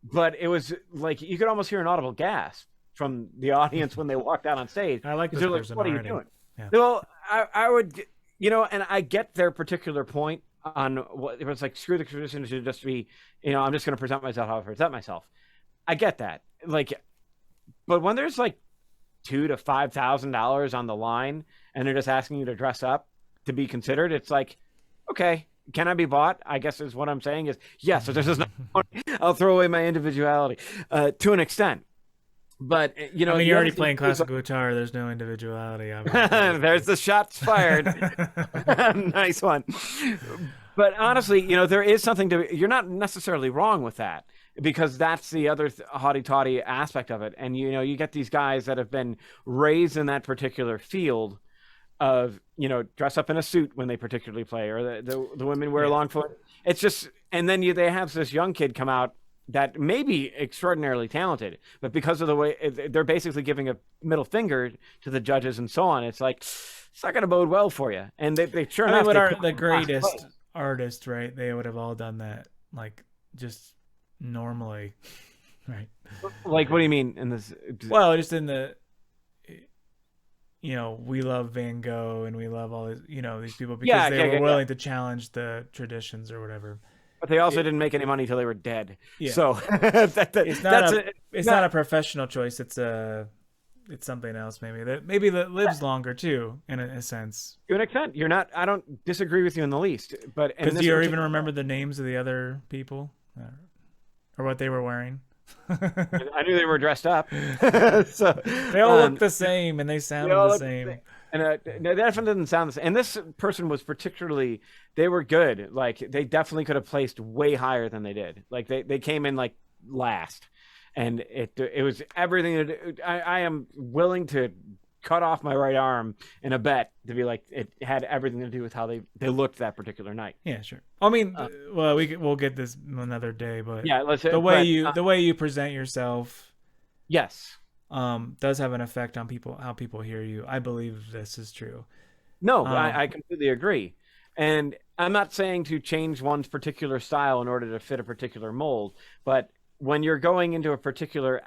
But it was like you could almost hear an audible gasp from the audience when they walked out on stage. I like this person. What are you doing? Yeah. Well, I would, and I get their particular point on what it was like. Screw the tradition, it should just be, I'm just going to present myself how I present myself. I get that, like, but when there's like $2,000 to $5,000 on the line, and they're just asking you to dress up to be considered, it's like, okay, can I be bought? I guess is what I'm saying is yes. So this is not. I'll throw away my individuality to an extent, but I mean, you're already playing classical guitar. There's no individuality. There's the shots fired. Nice one. But honestly, there is something to. You're not necessarily wrong with that. because that's the other haughty-taughty aspect of it. And you get these guys that have been raised in that particular field of dress up in a suit when they particularly play, or the women wear long foot. It's just, and then they have this young kid come out that may be extraordinarily talented, but because of the way they're basically giving a middle finger to the judges and so on, it's like it's not going to bode well for you. And they sure enough, the greatest artists, right? They would have all done that, like, just normally, right? Like, what do you mean in this? Well, just in the, we love Van Gogh and we love all these, these people because they were willing to challenge the traditions or whatever. But they also didn't make any money till they were dead. Yeah. So it's not a professional choice. It's something else maybe that lives longer too, in a sense. To an extent, I don't disagree with you in the least. But because do you even remember the names of the other people or what they were wearing? I knew they were dressed up. So they all look the same and they sound the same. And they definitely didn't sound the same. And this person was particularly, they were good. Like, they definitely could have placed way higher than they did. Like, they came in like last. And it was everything. I am willing to cut off my right arm in a bet to be like, it had everything to do with how they looked that particular night. Yeah, sure. I mean, well, we'll get this another day, but yeah, the way you present yourself, yes, does have an effect on how people hear you. I believe this is true. No, I completely agree. And I'm not saying to change one's particular style in order to fit a particular mold, but when you're going into a particular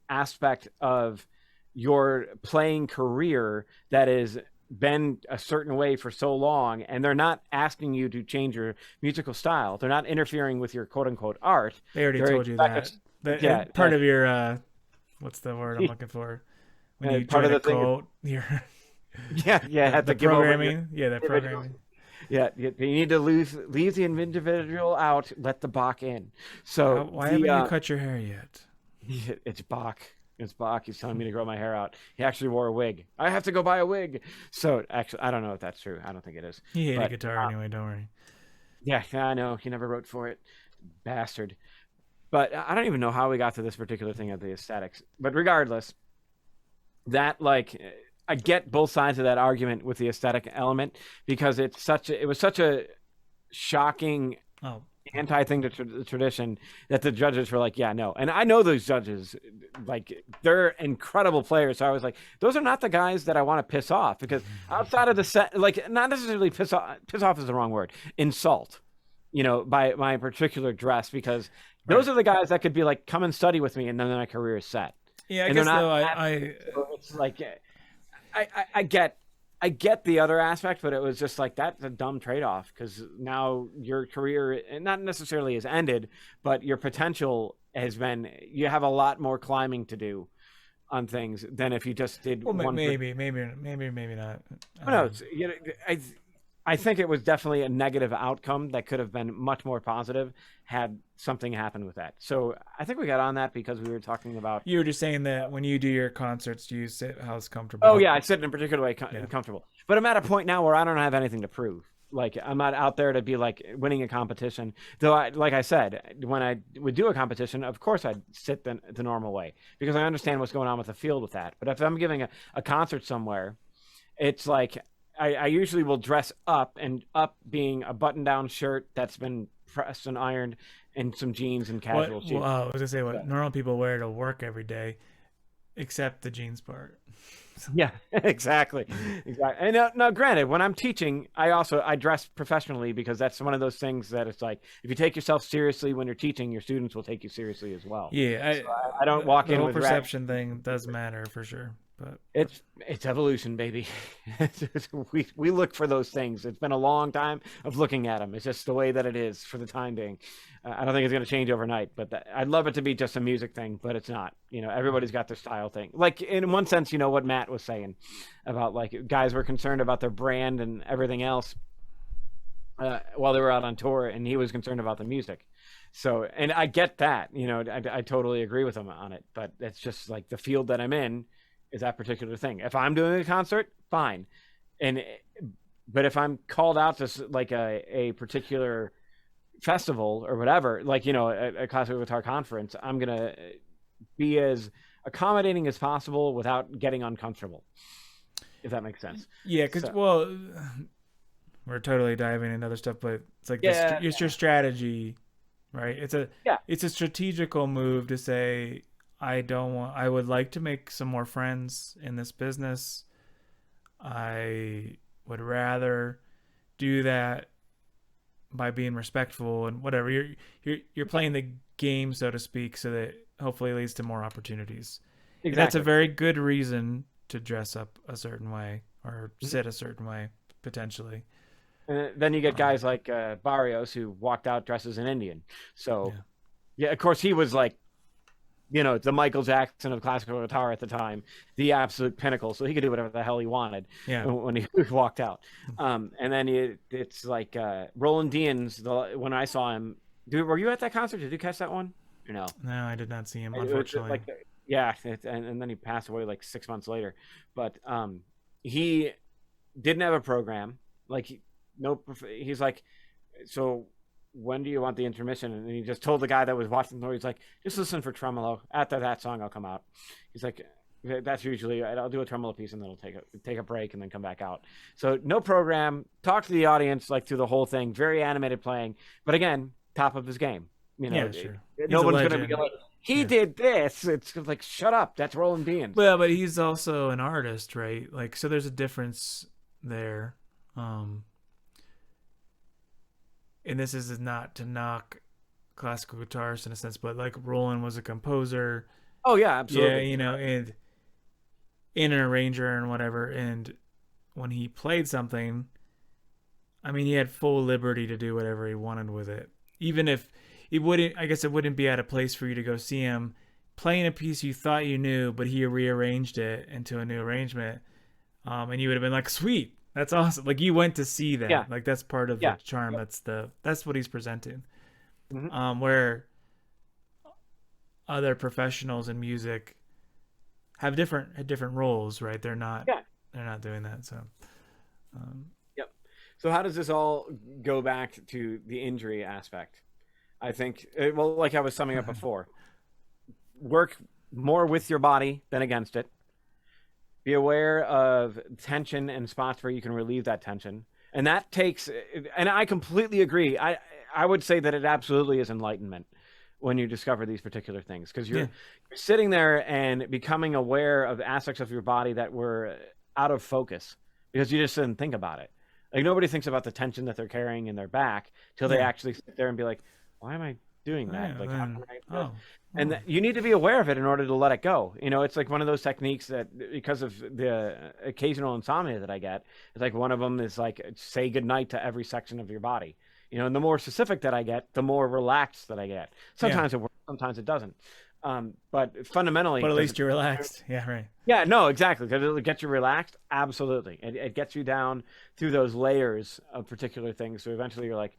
aspect of your playing career that has been a certain way for so long, and they're not asking you to change your musical style, they're not interfering with your quote-unquote art. They already told you that. Part of your what's the word I'm looking for? When you part join of the a cult, the programming. The programming. Yeah, you need to leave the individual out, let the Bach in. So why haven't you cut your hair yet? It's Bach. It's Bach. He's telling me to grow my hair out. He actually wore a wig. I have to go buy a wig. So actually, I don't know if that's true. I don't think it is. He hated guitar anyway. Don't worry. Yeah, I know. He never wrote for it. Bastard. But I don't even know how we got to this particular thing of the aesthetics. But regardless, that I get both sides of that argument with the aesthetic element, because it was such a shocking anti thing to the tradition that the judges were like, yeah, no. And I know those judges, like, they're incredible players. So I was like, those are not the guys that I want to piss off, because outside of the set, like, not necessarily piss off is the wrong word, insult, by my particular dress, because those are the guys that could be like, come and study with me, and then my career is set. Yeah, I guess so it's like, I get the other aspect, but it was just like, that's a dumb trade-off, because now your career not necessarily has ended, but your potential has been, you have a lot more climbing to do on things than if you just did one. Maybe not. Who knows? I think it was definitely a negative outcome that could have been much more positive had something happened with that. So I think we got on that because we were talking about... You were just saying that when you do your concerts, you sit how's comfortable. Oh, yeah, I sit in a particular way comfortable. But I'm at a point now where I don't have anything to prove. Like, I'm not out there to be, like, winning a competition. Though, like I said, when I would do a competition, of course I'd sit the normal way, because I understand what's going on with the field with that. But if I'm giving a concert somewhere, it's like... I usually will dress up, and up being a button-down shirt that's been pressed and ironed, and some jeans and casual shoes. Well, I was gonna say what normal people wear to work every day, except the jeans part. Yeah, exactly. And now, granted, when I'm teaching, I dress professionally, because that's one of those things that it's like, if you take yourself seriously when you're teaching, your students will take you seriously as well. Yeah, I don't walk in with the whole perception thing does matter for sure. But it's evolution, baby. we look for those things. It's been a long time of looking at them. It's just the way that it is for the time being. I don't think it's going to change overnight, but I'd love it to be just a music thing, but it's not. Everybody's got their style thing. Like, in one sense, what Matt was saying about, like, guys were concerned about their brand and everything else while they were out on tour, and he was concerned about the music. So, and I get that, I totally agree with him on it, but it's just like the field that I'm in is that particular thing. If I'm doing a concert, fine. But if I'm called out to like a particular festival or whatever, like, a classical guitar conference, I'm going to be as accommodating as possible without getting uncomfortable, if that makes sense. Yeah, because well, we're totally diving into other stuff, but it's like it's your strategy, right? It's a strategical move to say, I would like to make some more friends in this business. I would rather do that by being respectful and whatever. You're playing the game, so to speak, so that hopefully leads to more opportunities. Exactly. That's a very good reason to dress up a certain way or sit a certain way, potentially. And then you get guys like Barrios, who walked out dressed as an Indian. So, yeah, of course, he was like, the Michael Jackson of classical guitar at the time, the absolute pinnacle. So he could do whatever the hell he wanted when he walked out. And then it's like Roland Deans, when I saw him. Dude, were you at that concert? Did you catch that one? Or no? No, I did not see him, unfortunately. And then he passed away like 6 months later. But he didn't have a program. Like, he's like, so when do you want the intermission? And he just told the guy that was watching the, he's like, just listen for tremolo. After that song, I'll come out. He's like, that's usually, I'll do a tremolo piece and then I'll take a break and then come back out. So no program, talk to the audience like through the whole thing, very animated playing. But again, top of his game. Sure. No one's going to be like, he did this. It's like, shut up. That's Roland Deans. Well, but he's also an artist, right? Like, so there's a difference there. And this is not to knock classical guitarists in a sense, but like Roland was a composer. Oh yeah, absolutely. Yeah, and an arranger and whatever. And when he played something, I mean, he had full liberty to do whatever he wanted with it. Even if it wouldn't be out of place for you to go see him playing a piece you thought you knew, but he rearranged it into a new arrangement. And you would have been like, sweet. That's awesome. Like, you went to see that. Yeah. Like, that's part of the charm. Yep. That's what he's presenting. Mm-hmm. Where other professionals in music have different roles, right? They're not doing that. So, yep. So how does this all go back to the injury aspect? I think, well, like I was summing up before, work more with your body than against it. Be aware of tension and spots where you can relieve that tension. And that takes, and I completely agree. I would say that it absolutely is enlightenment when you discover these particular things, because you're sitting there and becoming aware of aspects of your body that were out of focus because you just didn't think about it. Like, nobody thinks about the tension that they're carrying in their back till they actually sit there and be like, why am I doing that? Like, how can I? And you need to be aware of it in order to let it go. It's like one of those techniques that, because of the occasional insomnia that I get, it's like one of them is like, say goodnight to every section of your body. And the more specific that I get, the more relaxed that I get. Sometimes it works, sometimes it doesn't. But fundamentally... But at least you're relaxed. Yeah, right. Yeah, no, exactly. Because it'll get you relaxed. Absolutely. It gets you down through those layers of particular things. So eventually you're like,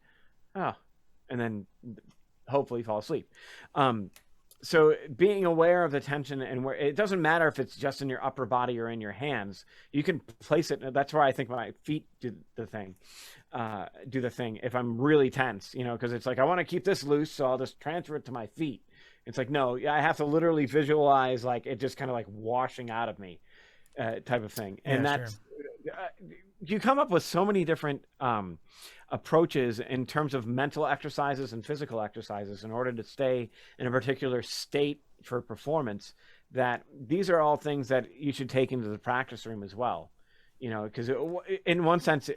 oh, and then hopefully fall asleep. So being aware of the tension, and where it doesn't matter if it's just in your upper body or in your hands, you can place it. That's where I think my feet do the thing. If I'm really tense, because it's like, I want to keep this loose, so I'll just transfer it to my feet. It's like, no, I have to literally visualize like it just kind of like washing out of me, type of thing. And that's you come up with so many different approaches in terms of mental exercises and physical exercises in order to stay in a particular state for performance, that these are all things that you should take into the practice room as well. Because in one sense,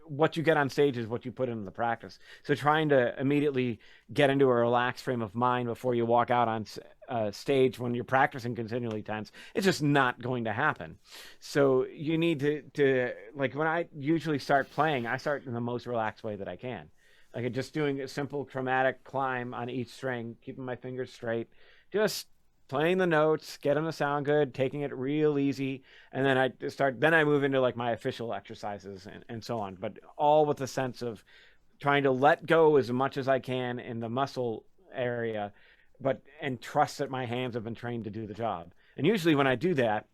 what you get on stage is what you put into the practice. So trying to immediately get into a relaxed frame of mind before you walk out on stage when you're practicing continually tense, it's just not going to happen. So you need to like, when I usually start playing, I start in the most relaxed way that I can. Like, just doing a simple chromatic climb on each string, keeping my fingers straight, just playing the notes, get them to sound good, taking it real easy, and then I move into like my official exercises and so on, but all with the sense of trying to let go as much as I can in the muscle area, and trust that my hands have been trained to do the job. And usually when I do that,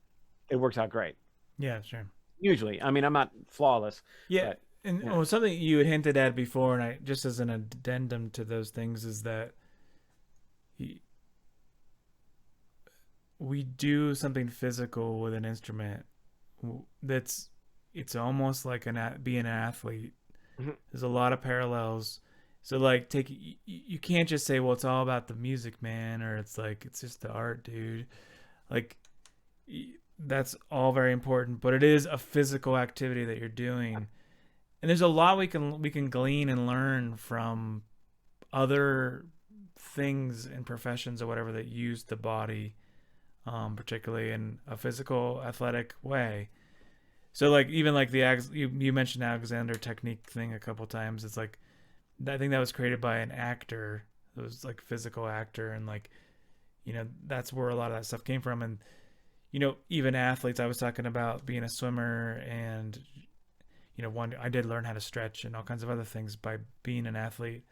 it works out great. Yeah, sure. Usually. I mean, I'm not flawless. Yeah. And Yeah. something you had hinted at before, and I just as an addendum to those things is that we do something physical with an instrument that's it's almost like being an athlete. Mhm. There's a lot of parallels. So like you can't just say, well, it's all about the music, man, or it's like it's just the art, dude. Like that's all very important, but it is a physical activity that you're doing. And there's a lot we can glean and learn from other things and professions or whatever that use the body, particularly in a physical athletic way. So like even like you mentioned Alexander technique thing a couple times. It's like I think that was created by an actor. It was like physical actor, and like that's where a lot of that stuff came from. And even athletes. I was talking about being a swimmer, and one I did learn how to stretch and all kinds of other things by being an athlete.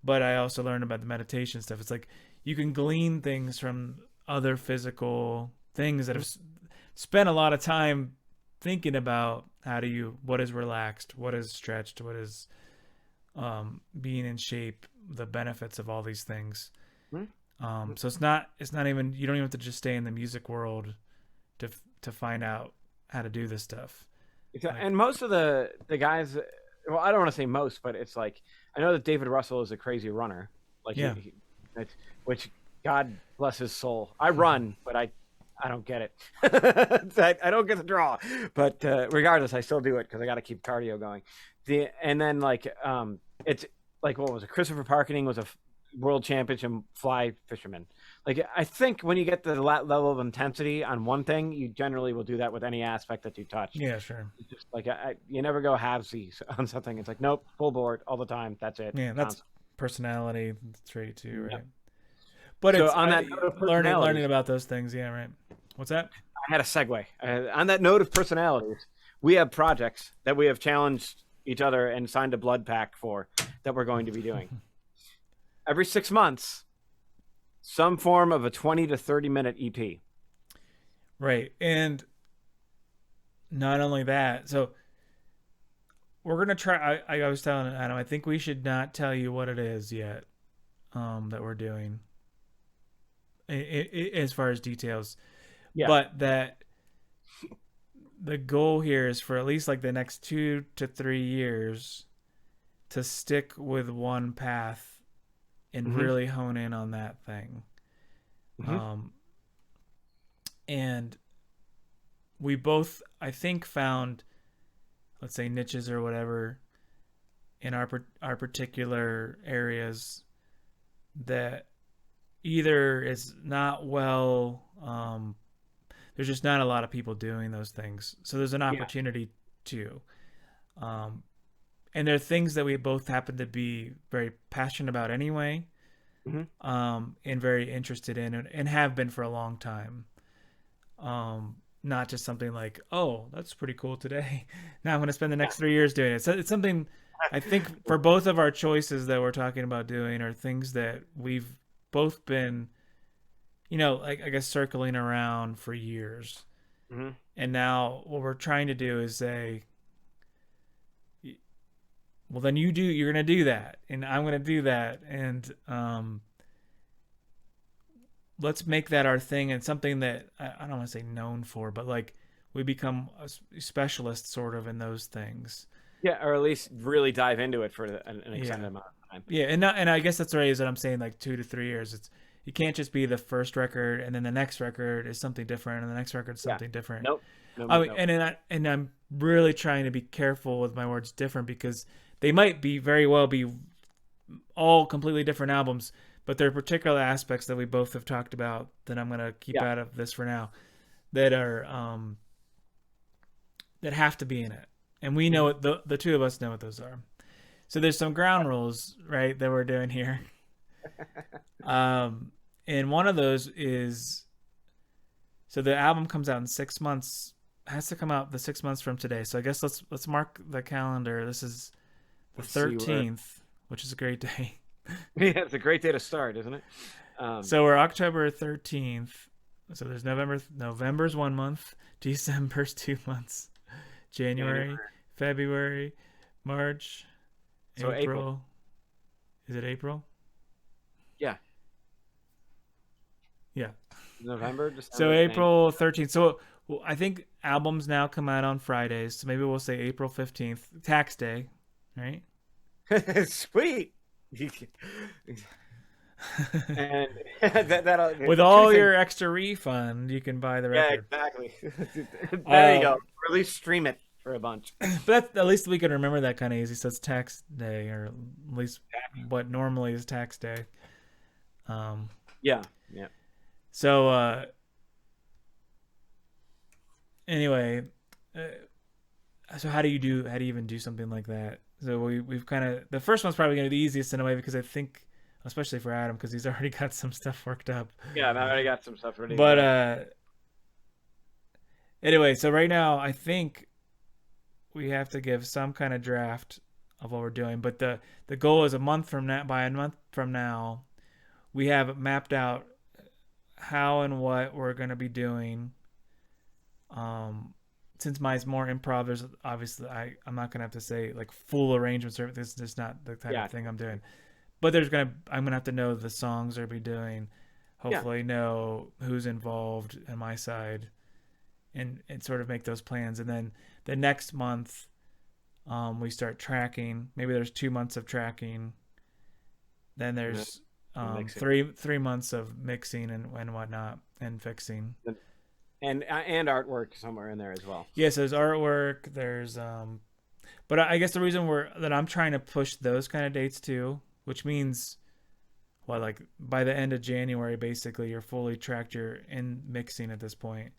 But I also learned about the meditation stuff. It's like you can glean things from other physical things that have spent a lot of time thinking about what is relaxed, what is stretched, what is being in shape, the benefits of all these things. So it's not even, you don't even have to just stay in the music world to find out how to do this stuff. And most of the guys, well, I don't want to say most, but it's like I know that David Russell is a crazy runner, like yeah, which God bless his soul. I run, but I don't get it. I don't get the draw, but regardless, I still do it because I got to keep cardio going. And then like it's like what was it? Christopher Parkening was a world championship fly fisherman. Like I think when you get to the level of intensity on one thing, you generally will do that with any aspect that you touch. Yeah, sure. It's just like you never go halvesies on something. It's like nope, full board all the time. That's it. Yeah, that's personality trait too, right? Yep. But So it's on that note of learning about those things. Yeah, right. What's that? I had a segue. On that note of personalities, we have projects that we have challenged each other and signed a blood pact for that we're going to be doing. Every 6 months, some form of a 20 to 30-minute EP. Right. And not only that, so we're going to try. I was telling Adam, I think we should not tell you what it is yet that we're doing as far as details. Yeah. But that the goal here is for at least like the next 2 to 3 years to stick with one path and really hone in on that thing. And we both, I think, found, let's say, niches or whatever in our particular areas that either is not well, there's just not a lot of people doing those things. So there's an opportunity too. And there are things that we both happen to be very passionate about anyway, and very interested in, and have been for a long time. Not just something like, oh, that's pretty cool today. Now I'm going to spend the next 3 years doing it. So it's something I think for both of our choices that we're talking about doing are things that we've both been, like I guess circling around for years. And now what we're trying to do is say, well, then you're going to do that, and I'm going to do that, and let's make that our thing, and something that I don't want to say known for, but like we become a specialist sort of in those things. Yeah, or at least really dive into it for an extended amount of time. Yeah, and I guess that's right. Is what I'm saying. Like 2 to 3 years. It's you can't just be the first record and then the next record is something different and the next record is something different. Nope. And I'm really trying to be careful with my words different because they might very well be all completely different albums, but there are particular aspects that we both have talked about that I'm going to keep out of this for now that are that have to be in it. And we know the two of us know what those are. So there's some ground rules, right, that we're doing here. And one of those is, so the album comes out in 6 months, has to come out the 6 months from today. So I guess let's mark the calendar. This is the 13th, which is a great day. Yeah, it's a great day to start, isn't it? So we're October 13th. So there's November's 1 month, December's 2 months, January, February, March, So April. Is it April? Yeah. Yeah. November, So December, January. April 13th. So well, I think albums now come out on Fridays. So maybe we'll say April 15th, tax day, right? Sweet. And that'll With two all things. your extra refund, you can buy the Yeah, record. exactly. There you go. Um, Or at least stream it for a bunch. but at least we can remember that kind of easy. So it's tax day, or at least what normally is tax day. Um, Yeah, yeah. so anyway, so how do you even do something like that? So we've kind of, the first one's probably going to be the easiest in a way, because I think, especially for Adam, because he's already got some stuff worked up. Yeah, and I already got some stuff ready to But go. anyway, so right now I think we have to give some kind of draft of what we're doing. But the goal is a month from now. By a month from now, we have mapped out how and what we're going to be doing. Since mine's more improv, there's obviously I'm not gonna have to say like full arrangements, or this is just not the type of thing I'm doing. But I'm gonna have to know the songs I'll be doing. Hopefully know who's involved on my side, and sort of make those plans. And then the next month, we start tracking. Maybe there's 2 months of tracking. Then there's 3 months of mixing and whatnot, and fixing. And artwork somewhere in there as well. Yes, there's artwork. There's but I guess the reason that I'm trying to push those kind of dates too, which means, well, like by the end of January, basically you're fully tracked. You're in mixing at this point.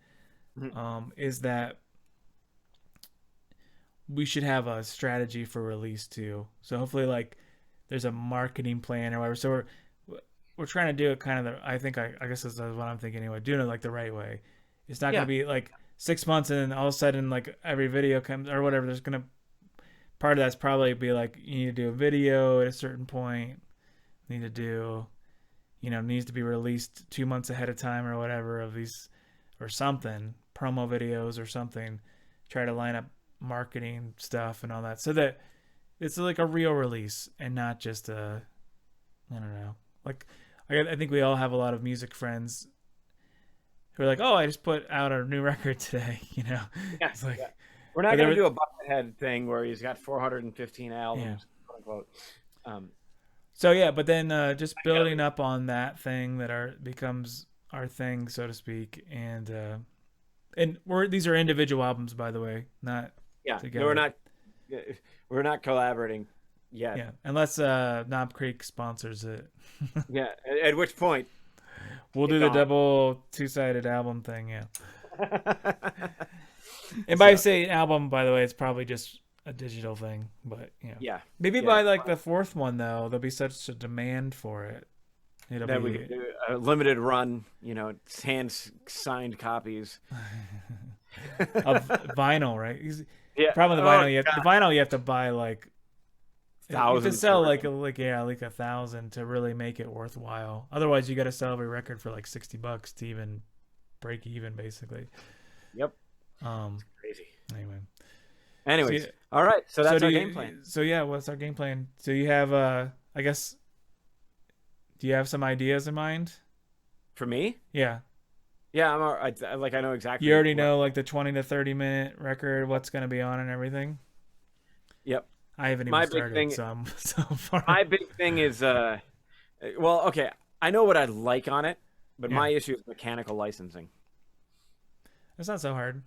Is that we should have a strategy for release too. So hopefully, like, there's a marketing plan or whatever. So we're trying to do it kind of I guess this is what I'm thinking anyway. Doing it like the right way. It's not going to be like 6 months and then all of a sudden like every video comes or whatever. There's going to, part of that's probably be like, you need to do a video at a certain point. Need to do, needs to be released 2 months ahead of time or whatever of these, or something, promo videos or something. Try to line up marketing stuff and all that, so that it's like a real release and not just I don't know. Like, I think we all have a lot of music friends who are like, oh, I just put out a new record today, Yeah, it's like, we're not going to do a Buckethead thing where he's got 415 albums, quote unquote. So yeah, but then just building up on that thing that becomes our thing, so to speak, and these are individual albums, by the way, not together. No, we're not collaborating yet. Yeah, unless Knob Creek sponsors it. Yeah, at which point we'll do the double 2-sided album thing. Yeah. And by say album, by the way, it's probably just a digital thing, but maybe by like the fourth one though, there'll be such a demand for it. It'll that be we can do a limited run, hand signed copies of vinyl, right? Yeah, probably the vinyl. You have to buy like thousands. You have to sell like 1,000 to really make it worthwhile. Otherwise, you got to sell every record for like $60 to even break even, basically. Yep. It's crazy. Anyways, all right. So that's our game plan. So yeah, what's our game plan? So you have, I guess, do you have some ideas in mind? For me? Yeah. Yeah, I know exactly. You already know like the 20 to 30-minute record, what's going to be on and everything. Yep. I haven't even started, so I'm so far. My big thing is, well, okay, I know what I'd like on it, but my issue is mechanical licensing. It's not so hard.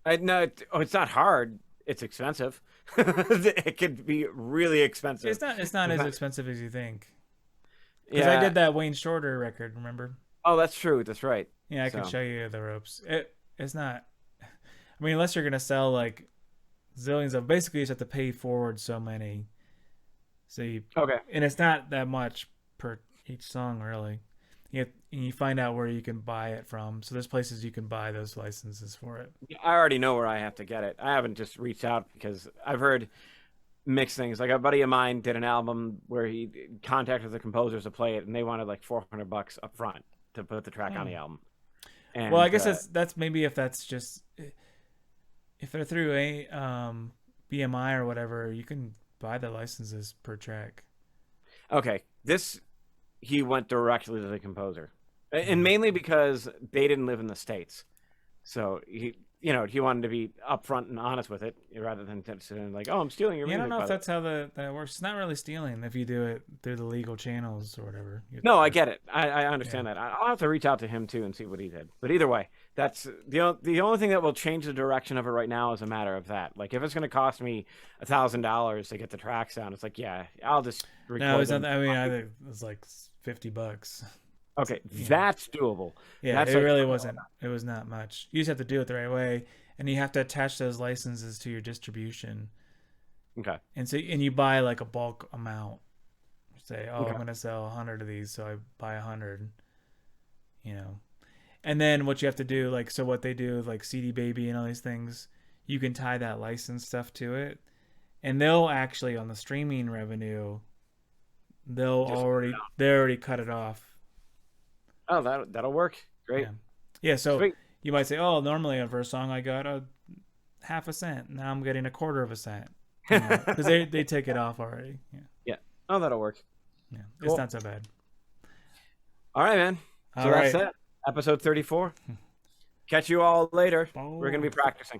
It's not hard. It's expensive. It could be really expensive. It's not as expensive as you think. Because I did that Wayne Shorter record, remember? Oh, that's true. That's right. Yeah, I can show you the ropes. It's not. I mean, unless you're gonna sell like zillions of, basically you just have to pay forward so many. So and it's not that much per each song, really. You find out where you can buy it from. So there's places you can buy those licenses for it. I already know where I have to get it. I haven't just reached out because I've heard mixed things. Like a buddy of mine did an album where he contacted the composers to play it, and they wanted like $400 up front to put the track on the album. And, well, I guess that's maybe if that's just if they're through a BMI or whatever, you can buy the licenses per track. Okay, he went directly to the composer, and mainly because they didn't live in the States, so he wanted to be upfront and honest with it rather than saying like, "Oh, I'm stealing your music." I don't know if that's how that works. It's not really stealing if you do it through the legal channels or whatever. No, I get it. I understand that. I'll have to reach out to him too and see what he did. But either way, that's the only thing that will change the direction of it right now is a matter of that. Like if it's going to cost me $1,000 to get the tracks down, it's like, yeah, I'll just record No, it's them. not. I mean, I think it was like $50. Okay, that's doable. Yeah, that's it really wasn't. It was not much. You just have to do it the right way, and you have to attach those licenses to your distribution. Okay. And you buy like a bulk amount. Say, oh, Okay. I'm gonna sell 100 of these, so I buy 100. And then what you have to do, like, so what they do, like CD Baby and all these things, you can tie that license stuff to it, and they'll actually on the streaming revenue, they already cut it off. Oh, that'll work. Great. Yeah. So Sweet. you might say, oh, normally for a song I got a half a cent. Now I'm getting a quarter of a cent. Because they take it off already. Yeah. Oh, that'll work. Yeah. Cool. It's not so bad. All right, man. So that's it. Episode 34. Catch you all later. We're going to be practicing.